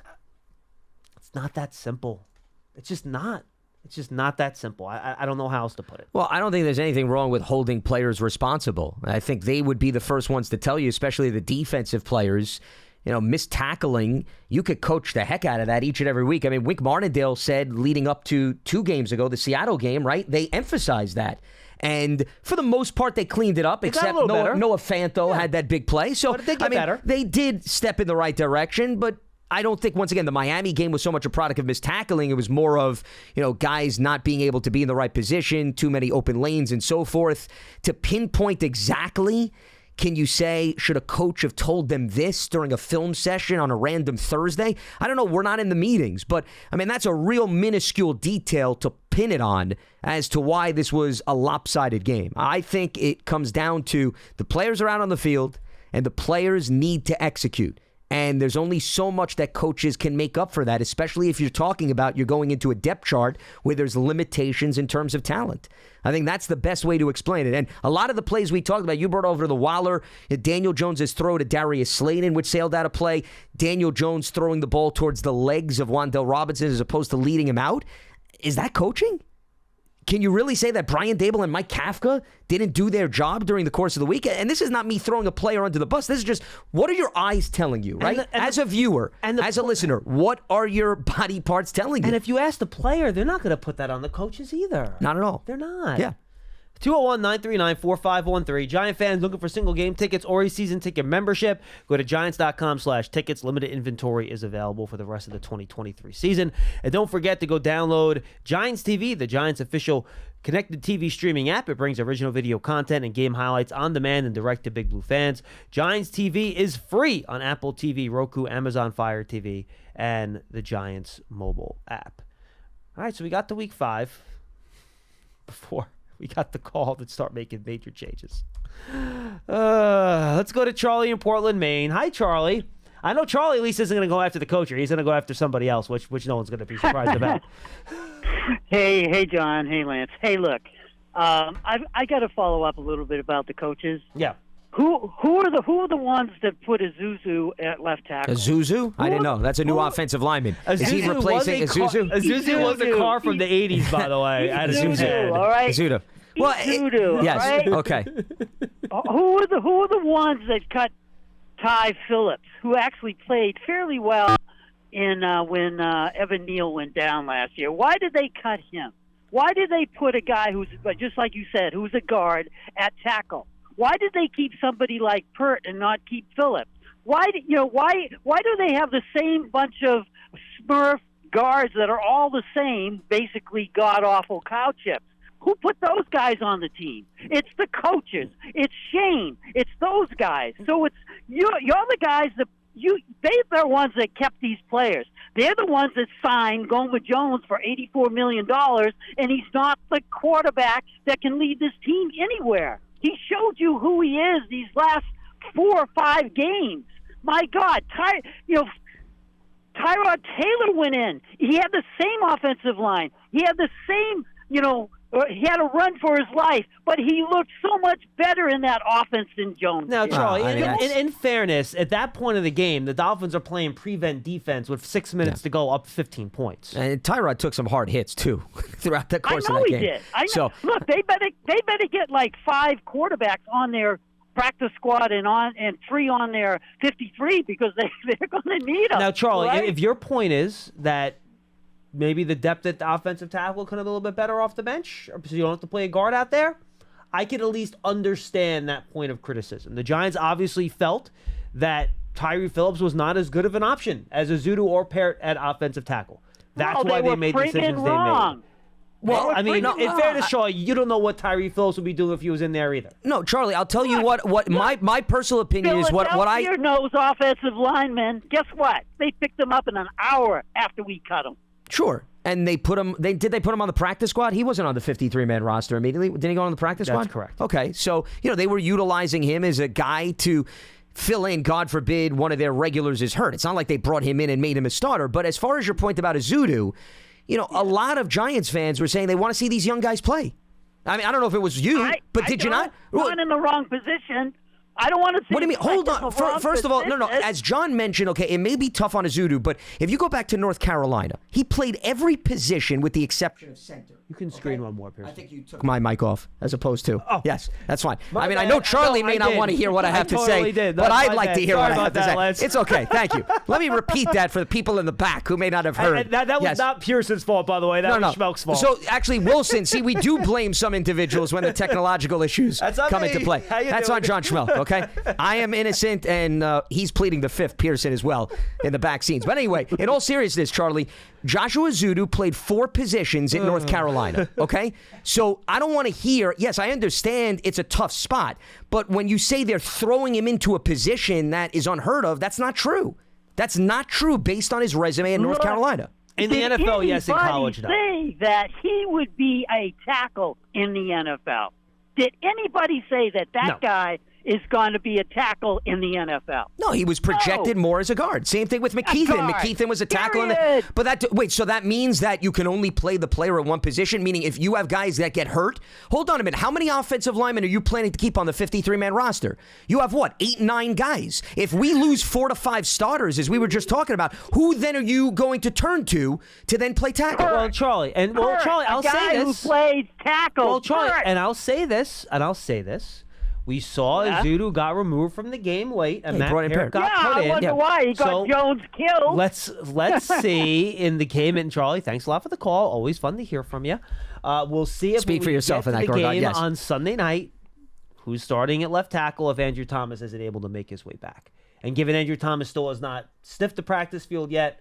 not that simple. It's just not. It's just not that simple. I don't know how else to put it. Well, I don't think there's anything wrong with holding players responsible. I think they would be the first ones to tell you, especially the defensive players, missed tackling. You could coach the heck out of that each and every week. I mean, Wink Martindale said leading up to 2 games ago, the Seattle game, right? They emphasized that. And for the most part, they cleaned it up, except Noah Fanto had that big play. So, but better. They did step in the right direction, but I don't think, once again, the Miami game was so much a product of missed tackling. It was more of, guys not being able to be in the right position, too many open lanes and so forth. To pinpoint exactly, can you say, should a coach have told them this during a film session on a random Thursday? I don't know. We're not in the meetings, but I mean, that's a real minuscule detail to pin it on as to why this was a lopsided game. I think it comes down to the players are out on the field and the players need to execute. And there's only so much that coaches can make up for that, especially if you're talking about you're going into a depth chart where there's limitations in terms of talent. I think that's the best way to explain it. And a lot of the plays we talked about, you brought over the Waller, Daniel Jones' throw to Darius Slayton, which sailed out of play. Daniel Jones throwing the ball towards the legs of Wan'Dale Robinson as opposed to leading him out. Is that coaching? can you really say that Brian Daboll and Mike Kafka didn't do their job during the course of the week? And this is not me throwing a player under the bus. This is just, what are your eyes telling you, right? As a viewer, as a listener, what are your body parts telling you? And if you ask the player, they're not going to put that on the coaches either. Not at all. They're not. Yeah. 201-939-4513. Giant fans looking for single game tickets or a season ticket membership. Go to giants.com/tickets. Limited inventory is available for the rest of the 2023 season. And don't forget to go download Giants TV, the Giants official connected TV streaming app. It brings original video content and game highlights on demand and direct to Big Blue fans. Giants TV is free on Apple TV, Roku, Amazon Fire TV, and the Giants mobile app. All right, so we got to week 5 before we got the call to start making major changes. Let's go to Charlie in Portland, Maine. Hi, Charlie. I know Charlie at least isn't going to go after the coach. He's going to go after somebody else, which no one's going to be surprised about. Hey, John. Hey, Lance. Hey, look, I got to follow up a little bit about the coaches. Yeah. Who are the ones that put Azuzu at left tackle? Azuzu? I didn't know. That's a new offensive lineman. Is he replacing Azuzu? Azuzu was a car from the 80s, by the way. Azuzu, all right? Azuzu. Well, Azuzu, yes. all right? Okay. Who are the ones that cut Ty Phillips, who actually played fairly well in when Evan Neal went down last year? Why did they cut him? Why did they put a guy who's, just like you said, who's a guard at tackle? Why did they keep somebody like Pert and not keep Phillips? Why do they have the same bunch of Smurf guards that are all the same, basically god-awful cow chips? Who put those guys on the team? It's the coaches. It's Shane. It's those guys. So it's you're the guys that they're the ones that kept these players. They're the ones that signed Goma Jones for $84 million, and he's not the quarterback that can lead this team anywhere. He showed you who he is these last 4 or 5 games. My God, Tyrod Taylor went in. He had the same offensive line. He had the same, he had a run for his life, but he looked so much better in that offense than Jones. Now, did. Charlie, in fairness, at that point of the game, the Dolphins are playing prevent defense with 6 minutes to go, up 15 points. And Tyrod took some hard hits, too, throughout the course of that game. I know he did. I know. So, look, they better get like 5 quarterbacks on their practice squad and 3 on their 53 because they're going to need them. Now, Charlie, right? if your point is that maybe the depth at the offensive tackle could have been a little bit better off the bench, so you don't have to play a guard out there, I could at least understand that point of criticism. The Giants obviously felt that Tyree Phillips was not as good of an option as Azudu or Parrott at offensive tackle. That's why they made the decisions they made. Well, I mean, in fairness, Charlie, you don't know what Tyree Phillips would be doing if he was in there either. No, Charlie, I'll tell you what my personal opinion is what I knows offensive linemen. Guess what? They picked him up in an hour after we cut him. Sure. And they put him. Did they put him on the practice squad? He wasn't on the 53-man roster immediately. Didn't he go on the practice squad? That's correct. Okay, so they were utilizing him as a guy to fill in. God forbid one of their regulars is hurt. It's not like they brought him in and made him a starter. But as far as your point about Azudu, a lot of Giants fans were saying they want to see these young guys play. I mean, I don't know if it was you, but did you not? Not in the wrong position. I don't want to see. What do you mean? Hold on. First of all, no. As John mentioned, okay, it may be tough on Azudu, but if you go back to North Carolina, he played every position with the exception of center. You can screen one more, Pierce. I think you took my mic off as opposed to. Oh. Yes, that's fine. I mean, I know Charlie may not want to hear what I have to say, but I'd like to hear what I have to say. Lance. It's okay. Thank you. Let me repeat that for the people in the back who may not have heard. And that was not Pearson's fault, by the way. That was Schmelk's fault. So actually, Wilson, see, we do blame some individuals when the technological issues come into play. That's on John Schmelk, okay? I am innocent, and he's pleading the fifth, Pearson, as well, in the back scenes. But anyway, in all seriousness, Charlie, Joshua Azudu played 4 positions in North Carolina, okay? So I don't want to hear, yes, I understand it's a tough spot, but when you say they're throwing him into a position that is unheard of, that's not true. That's not true based on his resume in North Carolina. In the NFL, yes, in college, no. Did anybody say that he would be a tackle in the NFL? Did anybody say that guy is going to be a tackle in the NFL. No, he was projected more as a guard. Same thing with McKeithen. McKeithen was a tackle. So that means that you can only play the player at one position, meaning if you have guys that get hurt, hold on a minute, how many offensive linemen are you planning to keep on the 53-man roster? You have what, 8, 9 guys? If we lose 4 to 5 starters, as we were just talking about, who then are you going to turn to then play tackle? Well, Charlie, I'll say this. Who plays tackle. Well, Charlie, and I'll say this. We saw Ezeudu got removed from the game late, and Matt Parrott got put in. I wonder why he got Jones killed. Let's see in the game. And Charlie, thanks a lot for the call. Always fun to hear from you. We'll see if Speak for yourself in that regard. Game yes. On Sunday night, who's starting at left tackle if Andrew Thomas isn't able to make his way back. And given Andrew Thomas still has not sniffed the practice field yet,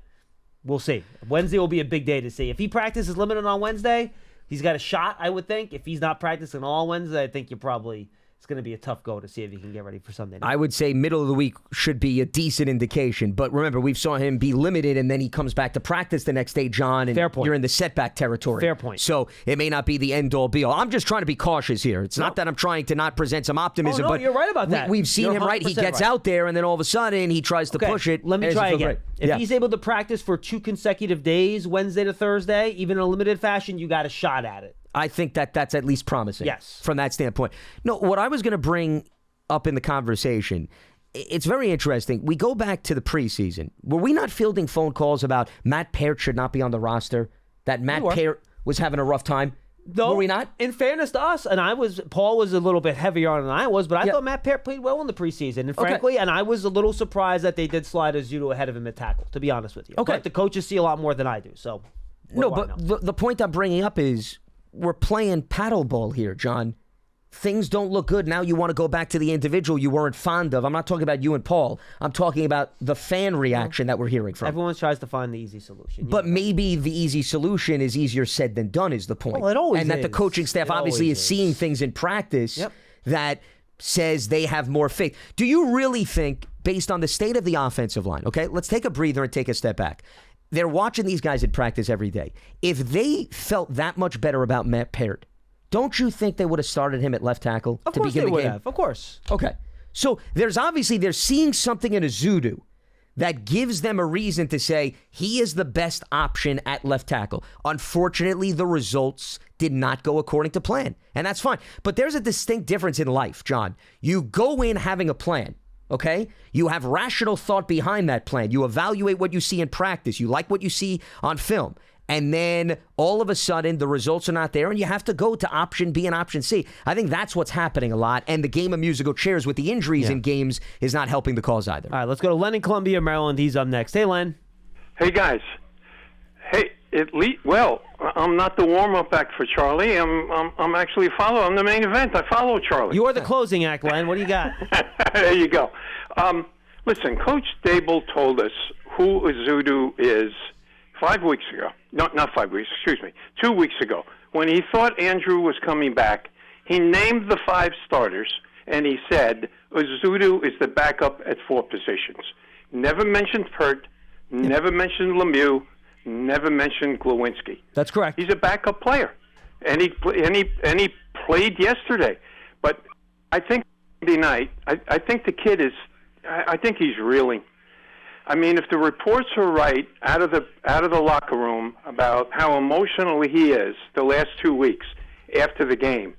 we'll see. Wednesday will be a big day to see. If he practices limited on Wednesday, he's got a shot, I would think. If he's not practicing all Wednesday, I think it's going to be a tough go to see if he can get ready for Sunday night. I would say middle of the week should be a decent indication. But remember, we've saw him be limited, and then he comes back to practice the next day, John, and Fair point. You're in the setback territory. Fair point. So it may not be the end-all, be-all. I'm just trying to be cautious here. It's not that I'm trying to not present some optimism. But you're right about that. We've seen him, right? He gets out there, and then all of a sudden, he tries to push it. Let me try again. If he's able to practice for 2 consecutive days, Wednesday to Thursday, even in a limited fashion, you got a shot at it. I think that's at least promising. Yes. From that standpoint. No, what I was going to bring up in the conversation, it's very interesting. We go back to the preseason. Were we not fielding phone calls about Matt Parrott should not be on the roster? That Matt Parrott was having a rough time? No, were we not? In fairness to us, and Paul was a little bit heavier on than I was, but I thought Matt Parrott played well in the preseason. And frankly, and I was a little surprised that they did slide Ezeudu ahead of him at tackle, to be honest with you. Okay. But the coaches see a lot more than I do. So the point I'm bringing up is we're playing paddle ball here, John. Things don't look good. Now you want to go back to the individual you weren't fond of. I'm not talking about you and Paul. I'm talking about the fan reaction that we're hearing from. Everyone tries to find the easy solution. But maybe the easy solution is easier said than done is the point. Well, it always and that the coaching staff obviously is seeing things in practice that says they have more faith. Do you really think, based on the state of the offensive line, okay, let's take a breather and take a step back. They're watching these guys at practice every day. If they felt that much better about Matt Parrott, don't you think they would have started him at left tackle to begin the game? Of course. Okay. So they're seeing something in Ezeudu that gives them a reason to say he is the best option at left tackle. Unfortunately, the results did not go according to plan, and that's fine. But there's a distinct difference in life, John. You go in having a plan. Okay? You have rational thought behind that plan. You evaluate what you see in practice. You like what you see on film. And then all of a sudden, the results are not there, and you have to go to option B and option C. I think that's what's happening a lot, and the game of musical chairs with the injuries in games is not helping the cause either. All right, let's go to Len in Columbia, Maryland. He's up next. Hey, Len. Hey, guys. Hey, I'm not the warm-up act for Charlie. I'm actually I'm the main event. I follow Charlie. You're the closing act, Len. What do you got? There you go. Listen, Coach Dable told us who Ezeudu is 5 weeks ago. No, not 5 weeks, 2 weeks ago. When he thought Andrew was coming back, he named the 5 starters, and he said Ezeudu is the backup at 4 positions. Never mentioned Pert, never mentioned Lemieux, never mentioned Glowinski. That's correct. He's a backup player, and he played yesterday. But I think Monday night, I think the kid is. I think he's reeling. I mean, if the reports are right out of the locker room about how emotional he is the last 2 weeks after the game,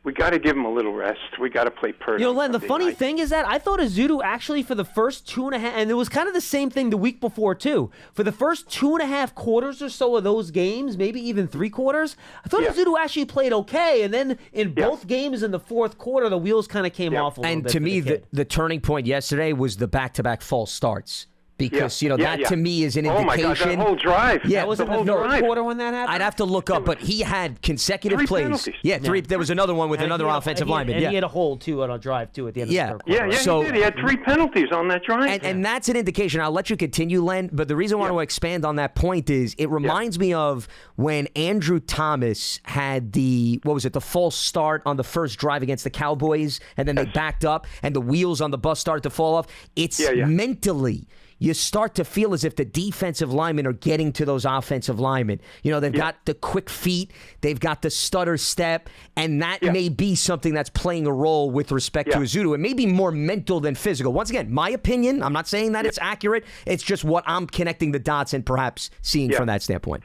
we got to give him a little rest. We got to play Pert. Len, the funny thing is that I thought Ezeudu actually for the first 2.5, and it was kind of the same thing the week before too. For the first 2.5 quarters or so of those games, maybe even 3 quarters, I thought Ezeudu actually played okay. And then in both games in the fourth quarter, the wheels kind of came off a little bit. And to me, the turning point yesterday was the back-to-back false starts. Because, that to me is an indication. Oh, my God, that whole drive. Yeah, that was the whole quarter when that happened? I'd have to look up, but he had consecutive 3 plays. penalties. Yeah, 3. There was another one with another offensive lineman. And he had a hold, too, on a drive, too, at the end of the third quarter. He did. He had 3 penalties on that drive. And that's an indication. I'll let you continue, Len, but the reason I want to expand on that point is it reminds me of when Andrew Thomas had the false start on the first drive against the Cowboys, and then they backed up, and the wheels on the bus started to fall off. It's mentally. you start to feel as if the defensive linemen are getting to those offensive linemen. You know, they've got the quick feet, they've got the stutter step, and that may be something that's playing a role with respect to Ezeudu. It may be more mental than physical. Once again, my opinion, I'm not saying that it's accurate. It's just what I'm connecting the dots and perhaps seeing from that standpoint.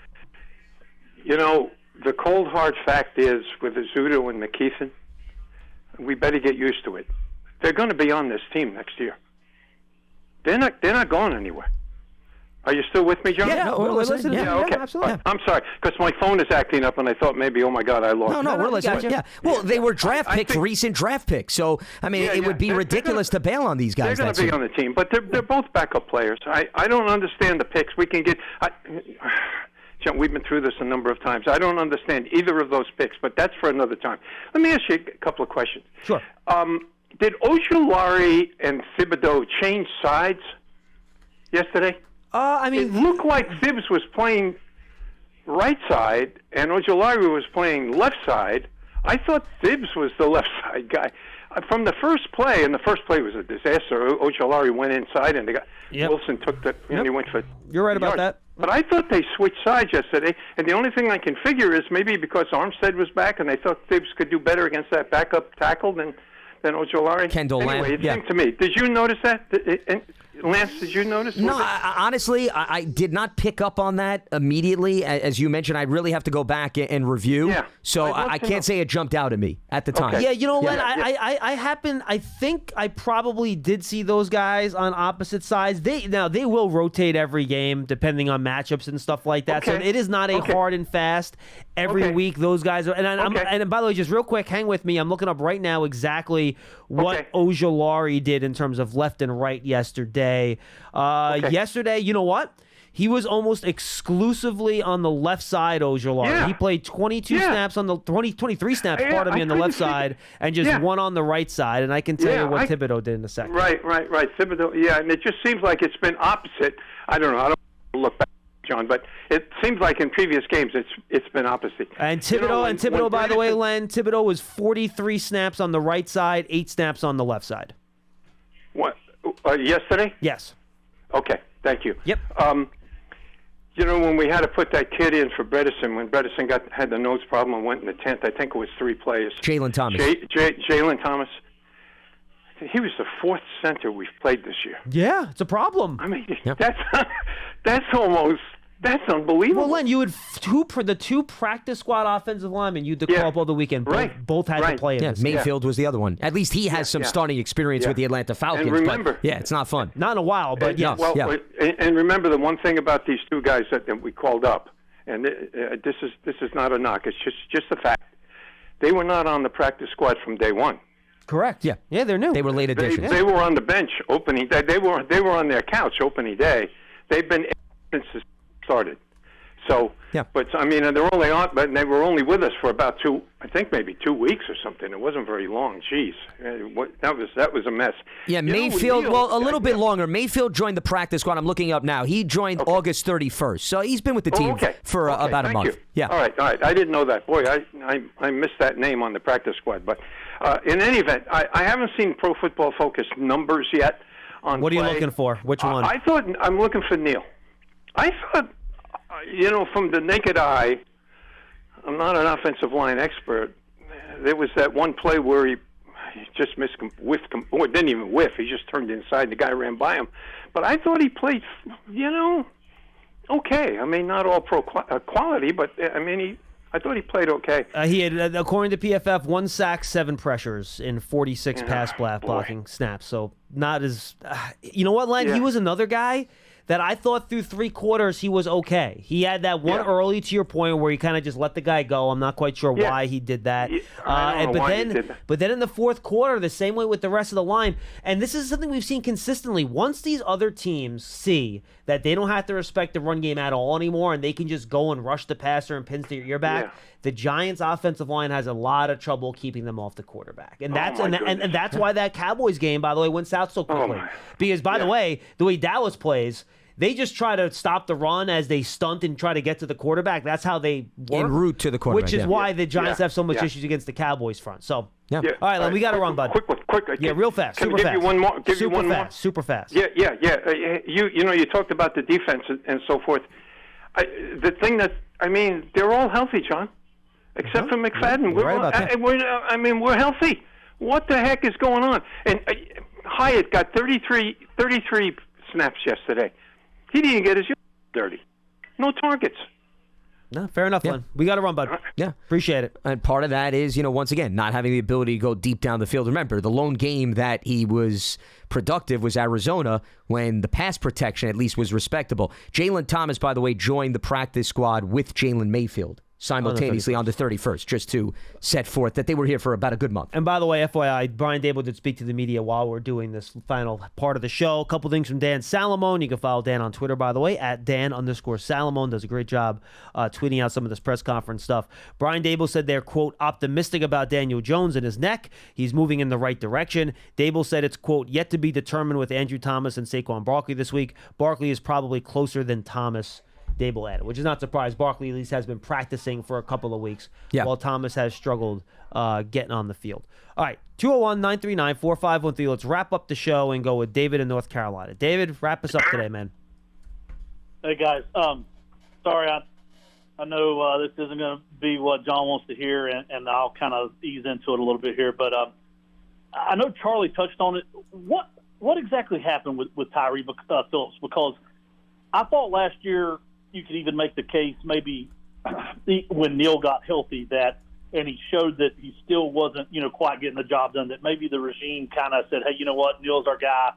You know, the cold hard fact is with Ezeudu and McKeithen, we better get used to it. They're going to be on this team next year. They're not going anywhere. Are you still with me, John? Yeah, no, we're listening. Yeah, okay. Absolutely. I'm sorry, because my phone is acting up, and I thought maybe, oh my God, I lost. No, we're listening. Yeah. Well, they were draft picks, recent draft picks. So, I mean, it would be ridiculous to bail on these guys. They're going to be on the team, but they're both backup players. I don't understand the picks. We can get. John, we've been through this a number of times. I don't understand either of those picks, but that's for another time. Let me ask you a couple of questions. Sure. Did Ojulari and Thibodeau change sides yesterday? I mean, it looked like Thibs was playing right side and Ojulari was playing left side. I thought Thibs was the left side guy. From the first play, and the first play was a disaster. Ojulari went inside, and Wilson took the, and he went for. You're right about that. But I thought they switched sides yesterday, and the only thing I can figure is maybe because Armstead was back, and they thought Thibs could do better against that backup tackle than Ojulari. Kendall Lamb. Anyway, it seemed to me. Did you notice that? Lance, did you notice? No, honestly, I did not pick up on that immediately. As you mentioned, I really have to go back and review. Yeah. So I can't say it jumped out at me at the time. Yeah, you know what? I think I probably did see those guys on opposite sides. They will rotate every game depending on matchups and stuff like that. So it is not a hard and fast every week. Those guys are. And by the way, just real quick, hang with me. I'm looking up right now exactly what Ojulari did in terms of left and right yesterday. Yesterday, you know what? He was almost exclusively on the left side, Ojulari. Yeah. He played 22 snaps on the 23 snaps, pardon me, on the left side, and just one on the right side. And I can tell you what Thibodeau did in a second. Right. Thibodeau, and it just seems like it's been opposite. I don't know. I don't look back, John, but it seems like in previous games it's been opposite. And Thibodeau, by the way, Len, Thibodeau was 43 snaps on the right side, 8 snaps on the left side. What? Yesterday? Yes. Okay, thank you. Yep. You know, when we had to put that kid in for Bredesen, when Bredesen had the nose problem and went in the 10th, I think it was 3 plays. Jalen Thomas. Jalen Thomas. He was the 4th center we've played this year. Yeah, it's a problem. I mean, that's unbelievable. Well, Len, you had the two practice squad offensive linemen you'd call up all the weekend. Both had to play in this. Mayfield was the other one. At least he has some starting experience with the Atlanta Falcons. And remember, but it's not fun. Not in a while, but yes. Well, and remember the one thing about these two guys that we called up, and this is not a knock. It's just a fact. They were not on the practice squad from day one. Correct. Yeah, they're new. They were late additions. They were on the bench opening day. They were on their couch opening day. They've been since it started. So, but I mean, they're only on, but they were only with us for about 2 weeks or something. It wasn't very long. Jeez, that was a mess. Yeah, Mayfield. A little bit longer. Mayfield joined the practice squad. I'm looking up now. He joined August 31st, so he's been with the team for about a month. You. Yeah. All right. I didn't know that. Boy, I missed that name on the practice squad. But in any event, I haven't seen Pro Football Focus numbers yet on. What are you looking for? Which one? I thought I'm looking for Neal. I thought. You know, from the naked eye, I'm not an offensive line expert. There was that one play where he just whiffed, or didn't even whiff. He just turned inside. The guy ran by him. But I thought he played, okay. I mean, not all pro quality, but I mean, I thought he played okay. He had, according to PFF, 1 sack, 7 pressures in 46 pass blocking snaps. So not as, you know what, Len? He was another guy that I thought through 3 quarters he was okay. He had that one early, to your point, where he kind of just let the guy go. I'm not quite sure why he did that. But then in the 4th quarter, the same way with the rest of the line, and this is something we've seen consistently. Once these other teams see that they don't have to respect the run game at all anymore, and they can just go and rush the passer and pins their ear back, the Giants' offensive line has a lot of trouble keeping them off the quarterback, and that's why that Cowboys game, by the way, went south so quickly. Because by the way, the way Dallas plays, they just try to stop the run as they stunt and try to get to the quarterback. That's how they work. En route to the quarterback. Which is why the Giants have so much Yeah. issues against the Cowboys front. So, Yeah. all right, Len, we got to run, bud. Quick. Yeah, real fast. Can Super I give fast. you one more? Give super you one fast. more? Super fast. Yeah. You talked about the defense and so forth. The thing they're all healthy, John, except for McFadden. You're right about that. We're healthy. What the heck is going on? And Hyatt got 33 snaps yesterday. He didn't get his dirty. No targets. No, fair enough, Len. We got to run, bud. Yeah. Appreciate it. And part of that is, once again, not having the ability to go deep down the field. Remember, the lone game that he was productive was Arizona when the pass protection at least was respectable. Jalen Thomas, by the way, joined the practice squad with Jalen Mayfield simultaneously on the 31st, just to set forth that they were here for about a good month. And by the way, FYI, Brian Dable did speak to the media while we're doing this final part of the show. A couple things from Dan Salamone. You can follow Dan on Twitter, by the way, at Dan_Salamone. Does a great job tweeting out some of this press conference stuff. Brian Dable said they're, quote, optimistic about Daniel Jones and his neck. He's moving in the right direction. Dable said it's, quote, yet to be determined with Andrew Thomas and Saquon Barkley this week. Barkley is probably closer than Thomas, Dable added, which is not surprised. Barkley at least has been practicing for a couple of weeks, while Thomas has struggled getting on the field. All right, 201-939-4513. Let's wrap up the show and go with David in North Carolina. David, wrap us up today, man. Hey, guys. Sorry, I know this isn't going to be what John wants to hear, and I'll kind of ease into it a little bit here. But I know Charlie touched on it. What exactly happened with Tyree Phillips? Because I thought last year you could even make the case maybe when Neal got healthy and he showed that he still wasn't, quite getting the job done, that maybe the regime kind of said, hey, you know what, Neal's our guy.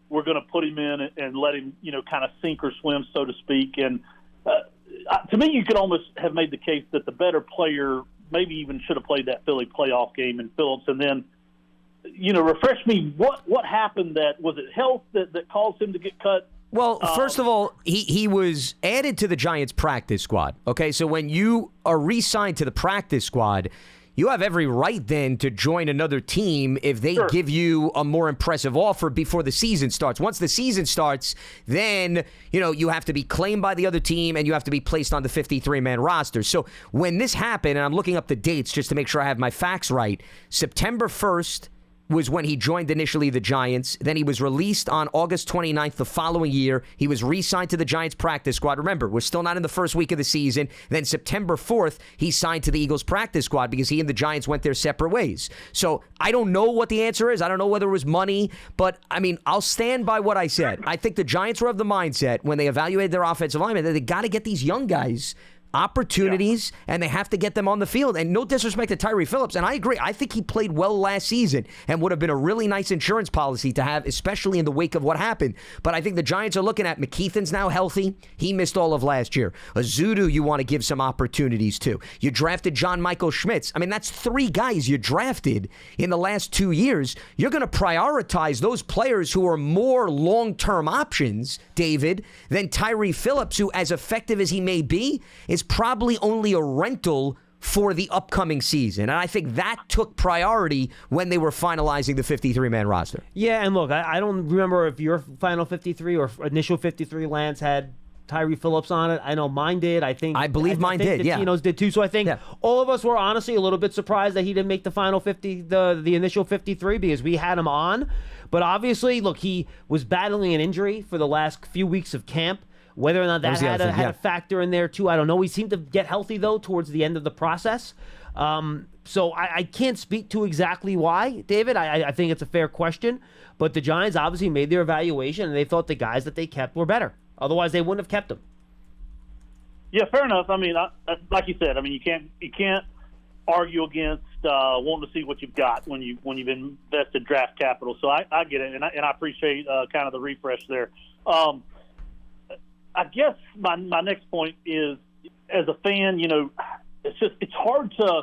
We're going to put him in and let him, kind of sink or swim, so to speak. And to me, you could almost have made the case that the better player maybe even should have played that Philly playoff game in Phillips. And then, refresh me, what happened was it health that caused him to get cut? Well, first of all, he was added to the Giants practice squad. Okay, so when you are re-signed to the practice squad, you have every right then to join another team if they give you a more impressive offer before the season starts. Once the season starts, then, you have to be claimed by the other team and you have to be placed on the 53-man roster. So when this happened, and I'm looking up the dates just to make sure I have my facts right, September 1st, was when he joined initially the Giants. Then he was released on August 29th the following year. He was re-signed to the Giants practice squad. Remember, we're still not in the first week of the season. Then September 4th, he signed to the Eagles practice squad because he and the Giants went their separate ways. So I don't know what the answer is. I don't know whether it was money, but I'll stand by what I said. I think the Giants were of the mindset when they evaluated their offensive linemen that they got to get these young guys opportunities, and they have to get them on the field. And no disrespect to Tyree Phillips, and I agree. I think he played well last season and would have been a really nice insurance policy to have, especially in the wake of what happened. But I think the Giants are looking at McKeithen's now healthy. He missed all of last year. Azudu, you want to give some opportunities to. You drafted John Michael Schmitz. That's 3 guys you drafted in the last 2 years. You're going to prioritize those players who are more long-term options, David, than Tyree Phillips, who, as effective as he may be, is probably only a rental for the upcoming season. And I think that took priority when they were finalizing the 53-man roster. Yeah, and look, I don't remember if your final 53 or initial 53 Lance had Tyree Phillips on it. I know mine did. I believe mine did, yeah. Tino's did too. So I think all of us were honestly a little bit surprised that he didn't make the final 50, the initial 53, because we had him on. But obviously, look, he was battling an injury for the last few weeks of camp. Whether or not that had a factor in there, too, I don't know. He seemed to get healthy, though, towards the end of the process. So I can't speak to exactly why, David. I think it's a fair question. But the Giants obviously made their evaluation, and they thought the guys that they kept were better. Otherwise, they wouldn't have kept them. Yeah, fair enough. Like you said, you can't argue against wanting to see what you've got when you've invested draft capital. So I get it, and I appreciate kind of the refresh there. I guess my next point is, as a fan, it's hard to.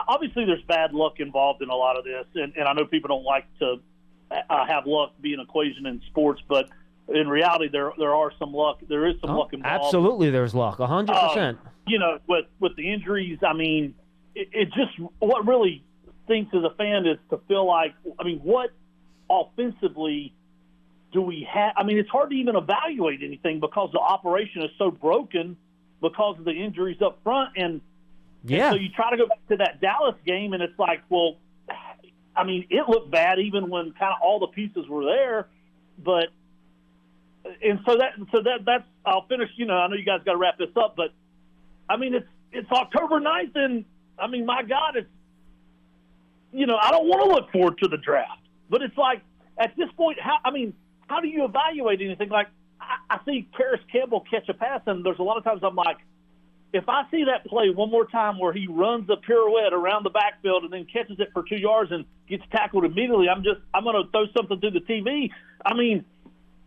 Obviously, there's bad luck involved in a lot of this, and I know people don't like to have luck be an equation in sports, but in reality, there are some luck. There is some luck involved. Absolutely, there's luck, 100%. With the injuries, it just what really stinks as a fan is to feel like, what offensively do we have? I mean, it's hard to even evaluate anything because the operation is so broken because of the injuries up front. And so you try to go back to that Dallas game, and it's like, well, I mean, it looked bad even when kind of all the pieces were there. But that's I'll finish. I know you guys got to wrap this up, but I mean, it's October 9th, and I mean, my God, it's I don't want to look forward to the draft, but it's like at this point, how do you evaluate anything? Like I see Paris Campbell catch a pass, and there's a lot of times I'm like, if I see that play one more time where he runs a pirouette around the backfield and then catches it for 2 yards and gets tackled immediately, I'm going to throw something through the TV. I mean,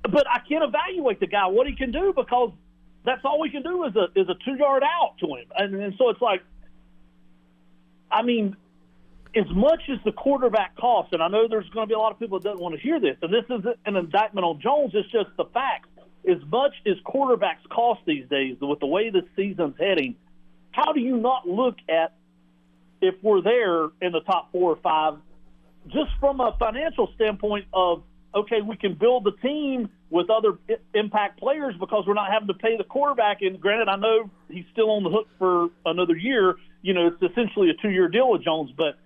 but I can't evaluate the guy, what he can do, because that's all we can do is a 2-yard out to him. And so it's like, I mean, as much as the quarterback costs, and I know there's going to be a lot of people that don't want to hear this, and this isn't an indictment on Jones, it's just the facts. As much as quarterbacks cost these days, with the way the season's heading, how do you not look at if we're there in the top 4 or 5, just from a financial standpoint of, okay, we can build the team with other impact players because we're not having to pay the quarterback. And granted, I know he's still on the hook for another year. It's essentially a 2-year deal with Jones, but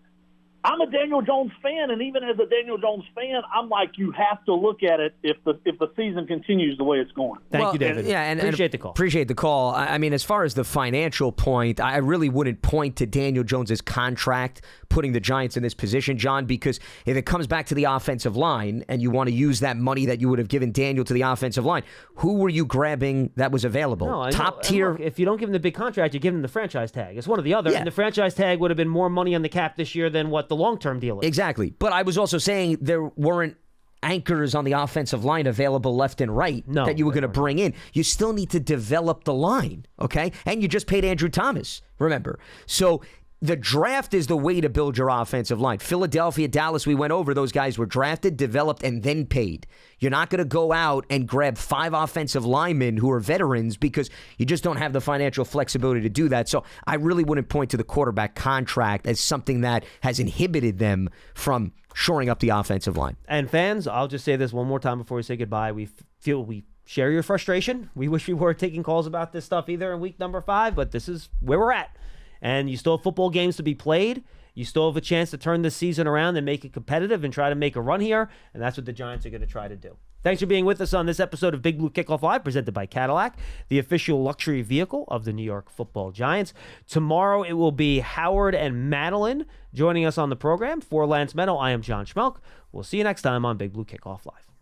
I'm a Daniel Jones fan, and even as a Daniel Jones fan, I'm like, you have to look at it if the season continues the way it's going. Thank you, David. And appreciate the call. Appreciate the call. I mean, as far as the financial point, I really wouldn't point to Daniel Jones's contract putting the Giants in this position, John, because if it comes back to the offensive line and you want to use that money that you would have given Daniel to the offensive line, who were you grabbing that was available? No, Top tier. Look, if you don't give him the big contract, you give him the franchise tag. It's one or the other. Yeah. And the franchise tag would have been more money on the cap this year than what the long-term deal is. Exactly. But I was also saying there weren't anchors on the offensive line available left and right that you were going to bring in. You still need to develop the line, okay? And you just paid Andrew Thomas, remember. So the draft is the way to build your offensive line. Philadelphia, Dallas, we went over. Those guys were drafted, developed, and then paid. You're not going to go out and grab 5 offensive linemen who are veterans because you just don't have the financial flexibility to do that. So I really wouldn't point to the quarterback contract as something that has inhibited them from shoring up the offensive line. And fans, I'll just say this one more time before we say goodbye. We feel we share your frustration. We wish we were taking calls about this stuff either in week number 5, but this is where we're at. And you still have football games to be played. You still have a chance to turn this season around and make it competitive and try to make a run here. And that's what the Giants are going to try to do. Thanks for being with us on this episode of Big Blue Kickoff Live, presented by Cadillac, the official luxury vehicle of the New York Football Giants. Tomorrow it will be Howard and Madeline joining us on the program. For Lance Meadow, I am John Schmelk. We'll see you next time on Big Blue Kickoff Live.